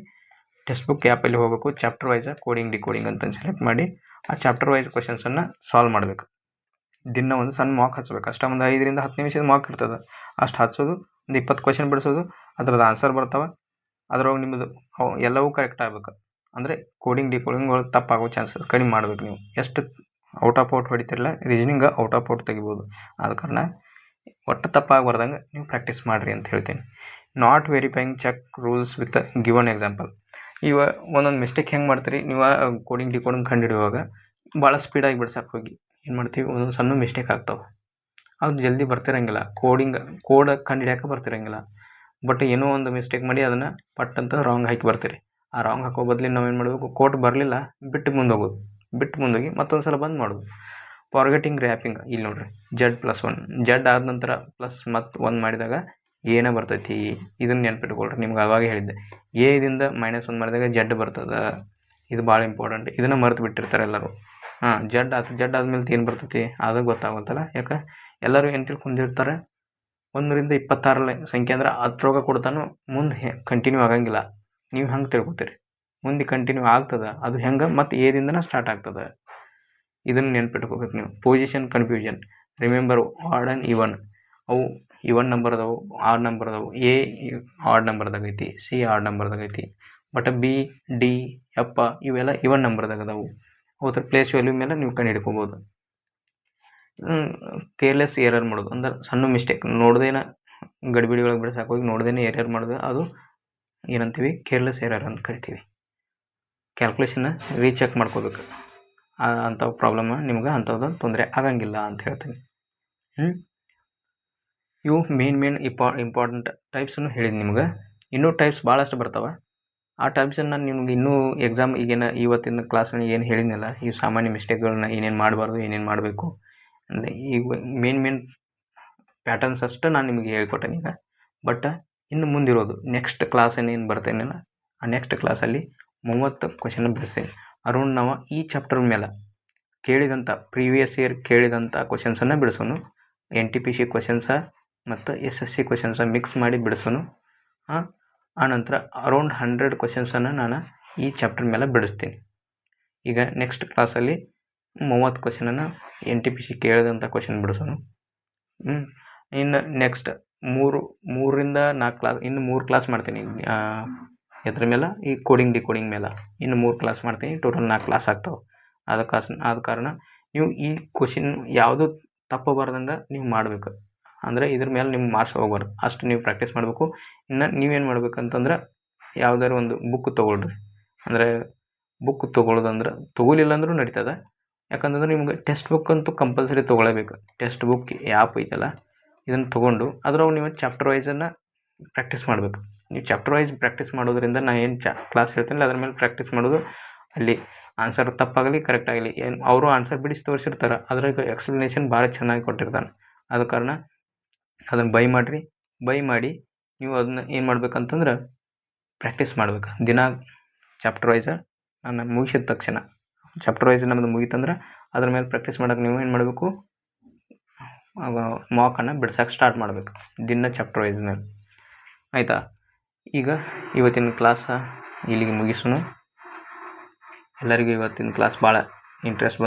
ಟೆಕ್ಸ್ಟ್ ಬುಕ್ ಆ್ಯಪಲ್ಲಿ ಹೋಗಬೇಕು. ಚಾಪ್ಟರ್ ವೈಸ್ ಡಿಕೋಡಿಂಗ್ ಅಂತ ಸೆಲೆಕ್ಟ್ ಮಾಡಿ ಆ ಚಾಪ್ಟರ್ ವೈಸ್ ಕ್ವಶನ್ಸನ್ನು ಸಾಲ್ವ್ ಮಾಡಬೇಕು. ದಿನ ಒಂದು ಸಣ್ಣ ಮಾಕ್ ಹಚ್ಬೇಕು. ಅಷ್ಟೇ ಒಂದು 5 ರಿಂದ 10 ನಿಮಿಷದ ಮಾಕ್ ಇರ್ತದೆ. ಅಷ್ಟು ಹಚ್ಚೋದು, ಒಂದು 20 ಕ್ವಶನ್ ಬಿಡಿಸೋದು, ಅದ್ರದ್ದು ಆನ್ಸರ್ ಬರ್ತಾವೆ. ಅದ್ರೊಳಗೆ ನಿಮ್ಮದು ಎಲ್ಲವೂ ಕರೆಕ್ಟ್ ಆಗ್ಬೇಕು. ಅಂದರೆ ಡಿಕೋಡಿಂಗ್ ಒಳಗೆ ತಪ್ಪಾಗೋ ಚಾನ್ಸಸ್ ಕಡಿಮೆ ಮಾಡ್ಬೇಕು. ನೀವು ಎಷ್ಟು ಔಟ್ ಆಫ್ ಔಟ್ ಹೊಡಿತಿರಲ್ಲ, ರೀಸನಿಂಗ್ ಔಟ್ ಆಫ್ ಔಟ್ ತೆಗಿಬೋದು. ಆದ ಕಾರಣ ಒಟ್ಟು ತಪ್ಪಾಗಬಾರ್ದಂಗೆ ನೀವು ಪ್ರಾಕ್ಟೀಸ್ ಮಾಡಿರಿ ಅಂತ ಹೇಳ್ತೀನಿ. Not verifying check rules with given example. ಇವ ಒಂದೊಂದು ಮಿಸ್ಟೇಕ್ ಹೆಂಗೆ ಮಾಡ್ತೀರಿ ನೀವು ಕೋಡಿಂಗ್ ಡಿಕೋಡಿಂಗ್ ಕಂಡುಹಿಡಿಯುವಾಗ ಭಾಳ ಸ್ಪೀಡಾಗಿ ಬಿಡ್ಸಕ್ಕೆ ಹೋಗಿ ಏನು ಮಾಡ್ತೀವಿ, ಒಂದೊಂದು ಸಣ್ಣ ಮಿಸ್ಟೇಕ್ ಆಗ್ತಾವೆ. ಅದು ಜಲ್ದಿ ಬರ್ತಿರಂಗಿಲ್ಲ, ಕೋಡ್ ಕಂಡುಹಿಡಿಯೋಕೆ ಬರ್ತಿರಂಗಿಲ್ಲ. ಬಟ್ ಏನೋ ಒಂದು ಮಿಸ್ಟೇಕ್ ಮಾಡಿ ಅದನ್ನು ಪಟ್ ಅಂತ ರಾಂಗ್ ಹಾಕಿ ಬರ್ತೀರಿ. ಆ ರಾಂಗ್ ಹಾಕೋ ಬದಲಿ ನಾವು ಏನು ಮಾಡಬೇಕು, ಕೋಡ್ ಬರಲಿಲ್ಲ ಬಿಟ್ಟು ಮುಂದೆ ಹೋಗೋದು, ಬಿಟ್ಟು ಮುಂದೋಗಿ ಮತ್ತೊಂದು ಸಲ ಬಂದು ಮಾಡೋದು. ಫಾರ್ಗೆಟಿಂಗ್ ರ್ಯಾಪಿಂಗ್ ಇಲ್ಲಿ ನೋಡ್ರಿ, Z+1 Z ಆದ ನಂತರ ಪ್ಲಸ್ ಮತ್ತು 1 ಮಾಡಿದಾಗ ಏನೇ ಬರ್ತೈತಿ, ಇದನ್ನು ನೆನ್ಪಿಟ್ಕೊಳ್ರಿ. ನಿಮ್ಗೆ ಅವಾಗ ಹೇಳಿದ್ದೆ, ಎದಿಂದ -1 ಮಾಡಿದಾಗ Z ಬರ್ತದೆ. ಇದು ಭಾಳ ಇಂಪಾರ್ಟೆಂಟ್, ಇದನ್ನು ಮರೆತು ಬಿಟ್ಟಿರ್ತಾರೆ ಎಲ್ಲರೂ. Z ಆದ್ಮೇಲೆ ಏನು ಬರ್ತೈತಿ ಅದು ಗೊತ್ತಾಗುತ್ತಲ್ಲ. ಯಾಕೆ ಎಲ್ಲರೂ ಏನು ತಿಳ್ಕೊಂಡಿರ್ತಾರೆ, 1ರಿಂದ 26 ಸಂಖ್ಯೆ ಅಂದ್ರೆ 10 ಕೊಡ್ತಾನು ಮುಂದೆ ಕಂಟಿನ್ಯೂ ಆಗಂಗಿಲ್ಲ. ನೀವು ಹಂಗೆ ತಿಳ್ಕೊತೀರಿ, ಮುಂದೆ ಕಂಟಿನ್ಯೂ ಆಗ್ತದೆ. ಅದು ಹೆಂಗೆ ಮತ್ತು ಎದಿಂದನೇ ಸ್ಟಾರ್ಟ್ ಆಗ್ತದೆ. ಇದನ್ನು ನೆನ್ಪಿಟ್ಕೋಬೇಕು ನೀವು. Position confusion, remember odd and even. ಅವು ಈವನ್ ನಂಬರ್ ಅದಾವು, ಆಡ್ ನಂಬರ್ ಅದಾವು. ಎ ಆಡ್ ನಂಬರ್ದಾಗ ಐತಿ, ಸಿ ಆಡ್ ನಂಬರ್ದಾಗ ಐತಿ. ಬಟ್ ಬಿ, ಡಿ, ಎಫ್ ಇವೆಲ್ಲ ಈವನ್ ನಂಬರ್ದಾಗ ಅದಾವು. ಅವತ್ರ ಪ್ಲೇಸ್ ವ್ಯಾಲ್ಯೂ ಮೇಲೆ ನೀವು ಕಂಡು ಹಿಡ್ಕೋಬೋದು. ಕೇರ್ಲೆಸ್ ಎರರ್ ಮಾಡೋದು ಅಂದ್ರೆ ಸಣ್ಣ ಮಿಸ್ಟೇಕ್ ನೋಡ್ದೇನ ಗಡಿಬಿಡಿ ಒಳಗೆ ಬಿಡ್ಸಕ್ಕೆ ಹೋಗಿ ನೋಡ್ದೇನೆ ಎರರ್ ಮಾಡೋದು, ಅದು ಏನಂತೀವಿ, ಕೇರ್ಲೆಸ್ ಎರರ್ ಅಂತ ಕರಿತೀವಿ. ಕ್ಯಾಲ್ಕುಲೇಷನ್ನ ರೀಚೆಕ್ ಮಾಡ್ಕೋಬೇಕು. ಅಂಥ ಪ್ರಾಬ್ಲಮ್ ನಿಮ್ಗೆ ಅಂಥದ್ದು ತೊಂದರೆ ಆಗಂಗಿಲ್ಲ ಅಂತ ಹೇಳ್ತೀನಿ. ಇವು ಮೇನ್ ಇಂಪಾರ್ಟೆಂಟ್ ಟೈಪ್ಸನ್ನು ಹೇಳಿದ್ದು ನಿಮ್ಗೆ. ಇನ್ನೂ ಟೈಪ್ಸ್ ಭಾಳಷ್ಟು ಬರ್ತಾವೆ. ಆ ಟೈಪ್ಸನ್ನು ನಿಮ್ಗೆ ಇನ್ನೂ ಎಕ್ಸಾಮ್ ಈಗೇನು ಇವತ್ತಿನ ಕ್ಲಾಸ್ನಲ್ಲಿ ಏನು ಹೇಳಿದ್ನಲ್ಲ, ಈ ಸಾಮಾನ್ಯ ಮಿಸ್ಟೇಕ್ಗಳನ್ನ ಏನೇನು ಮಾಡಬಾರ್ದು, ಏನೇನು ಮಾಡಬೇಕು ಅಂದರೆ ಈಗ ಮೇನ್ ಪ್ಯಾಟರ್ನ್ಸ್ ಅಷ್ಟು ನಾನು ನಿಮಗೆ ಹೇಳ್ಕೊಟ್ಟೇನೆ ಈಗ. ಬಟ್ ಇನ್ನು ಮುಂದಿರೋದು ನೆಕ್ಸ್ಟ್ ಕ್ಲಾಸ್ ಏನೇನು ಬರ್ತೇನಲ್ಲ, ಆ ನೆಕ್ಸ್ಟ್ ಕ್ಲಾಸಲ್ಲಿ 30 ಕ್ವಶನ್ ಬಿಡಿಸ್ತೇನೆ. ಅರೌಂಡ್ ನಾವು ಈ ಚಾಪ್ಟರ್ ಮೇಲೆ ಕೇಳಿದಂಥ ಪ್ರೀವಿಯಸ್ ಇಯರ್ ಕೇಳಿದಂಥ ಕ್ವಶನ್ಸನ್ನು ಬಿಡಿಸೋನು. NTPC ಕ್ವಶನ್ಸ ಮತ್ತು SSC ಕ್ವಶನ್ಸ ಮಿಕ್ಸ್ ಮಾಡಿ ಬಿಡಿಸೋನು. ಆನಂತರ ಅರೌಂಡ್ 100 ಕ್ವಶನ್ಸನ್ನು ನಾನು ಈ ಚಾಪ್ಟರ್ ಮೇಲೆ ಬಿಡಿಸ್ತೀನಿ. ಈಗ ನೆಕ್ಸ್ಟ್ ಕ್ಲಾಸಲ್ಲಿ 30 ಕ್ವಶನನ್ನು NTPC ಕೇಳಿದಂಥ ಕ್ವಶನ್ ಬಿಡಿಸೋನು. ಇನ್ನು ನೆಕ್ಸ್ಟ್ 3ರಿಂದ 4 ಕ್ಲಾಸ್, ಇನ್ನು 3 ಕ್ಲಾಸ್ ಮಾಡ್ತೀನಿ ಎದ್ರ ಮೇಲೆ, ಈ ಕೋಡಿಂಗ್ ಡಿಕೋಡಿಂಗ್ ಮೇಲೆ ಇನ್ನು 3 ಕ್ಲಾಸ್ ಮಾಡ್ತೀನಿ. ಟೋಟಲ್ 4 ಕ್ಲಾಸ್ ಆಗ್ತಾವೆ. ಆದ ಕಾರಣ ನೀವು ಈ ಕ್ವಶನ್ ಯಾವುದು ತಪ್ಪಬಾರ್ದಂಗೆ ನೀವು ಮಾಡಬೇಕು. ಅಂದರೆ ಇದ್ರ ಮೇಲೆ ನಿಮ್ಮ ಮಾರ್ಕ್ಸ್ ಹೋಗ್ಬಾರ್ದು, ಅಷ್ಟು ನೀವು ಪ್ರಾಕ್ಟೀಸ್ ಮಾಡಬೇಕು. ಇನ್ನು ನೀವೇನು ಮಾಡ್ಬೇಕಂತಂದ್ರೆ ಯಾವುದಾದ್ರು ಒಂದು ಬುಕ್ ತೊಗೊಳ್ರಿ. ಅಂದರೆ ಬುಕ್ ತೊಗೊಳ್ಳೋದಂದ್ರೆ ತೊಗೊಲಿಲ್ಲ ಅಂದರೂ ನಡೀತದೆ. ಯಾಕಂತಂದ್ರೆ ನಿಮ್ಗೆ ಟೆಕ್ಸ್ಟ್ ಬುಕ್ ಅಂತೂ ಕಂಪಲ್ಸರಿ ತೊಗೊಳ್ಳೇಬೇಕು. ಟೆಕ್ಸ್ಟ್ ಬುಕ್ ಆ್ಯಪ್ ಐತಲ್ಲ, ಇದನ್ನು ತೊಗೊಂಡು ಅದ್ರೊಳಗೆ ನೀವು ಚಾಪ್ಟರ್ ವೈಸನ್ನು ಪ್ರಾಕ್ಟೀಸ್ ಮಾಡಬೇಕು. ನೀವು ಚಾಪ್ಟರ್ ವೈಸ್ ಪ್ರಾಕ್ಟೀಸ್ ಮಾಡೋದ್ರಿಂದ ನಾನು ಏನು ಕ್ಲಾಸ್ ಹೇಳ್ತೀನಿ ಅದ್ರ ಮೇಲೆ ಪ್ರಾಕ್ಟೀಸ್ ಮಾಡೋದು. ಅಲ್ಲಿ ಆನ್ಸರ್ ತಪ್ಪಾಗಲಿ ಕರೆಕ್ಟ್ ಆಗಲಿ, ಏನು ಅವರು ಆನ್ಸರ್ ಬಿಡಿಸಿ ತೋರಿಸಿರ್ತಾರೆ, ಅದ್ರಾಗ ಎಕ್ಸ್ಪ್ಲನೇಷನ್ ಭಾಳ ಚೆನ್ನಾಗಿ ಕೊಟ್ಟಿರ್ತಾನೆ. ಆದ ಕಾರಣ ಅದನ್ನು ಬೈ ಮಾಡಿ ನೀವು ಅದನ್ನ ಏನು ಮಾಡ್ಬೇಕಂತಂದ್ರೆ ಪ್ರಾಕ್ಟೀಸ್ ಮಾಡ್ಬೇಕು. ದಿನ ಚಾಪ್ಟರ್ ವೈಸ ನಾನು ಮುಗಿಸಿದ ತಕ್ಷಣ ಚಾಪ್ಟರ್ ವೈಸ್ ನಮ್ಮದು ಮುಗೀತಂದ್ರೆ ಅದ್ರ ಮೇಲೆ ಪ್ರಾಕ್ಟೀಸ್ ಮಾಡೋಕೆ ನೀವು ಏನು ಮಾಡಬೇಕು, ಮಾಕನ್ನು ಬಿಡ್ಸೋಕೆ ಸ್ಟಾರ್ಟ್ ಮಾಡಬೇಕು ದಿನ ಚಾಪ್ಟರ್ ವೈಸ್ ಮೇಲೆ. ಆಯಿತಾ? ಈಗ ಇವತ್ತಿನ ಕ್ಲಾಸ ಇಲ್ಲಿಗೆ ಮುಗಿಸೋಣ. ಎಲ್ಲರಿಗೂ ಇವತ್ತಿನ ಕ್ಲಾಸ್ ಭಾಳ ಇಂಟ್ರೆಸ್ಟ್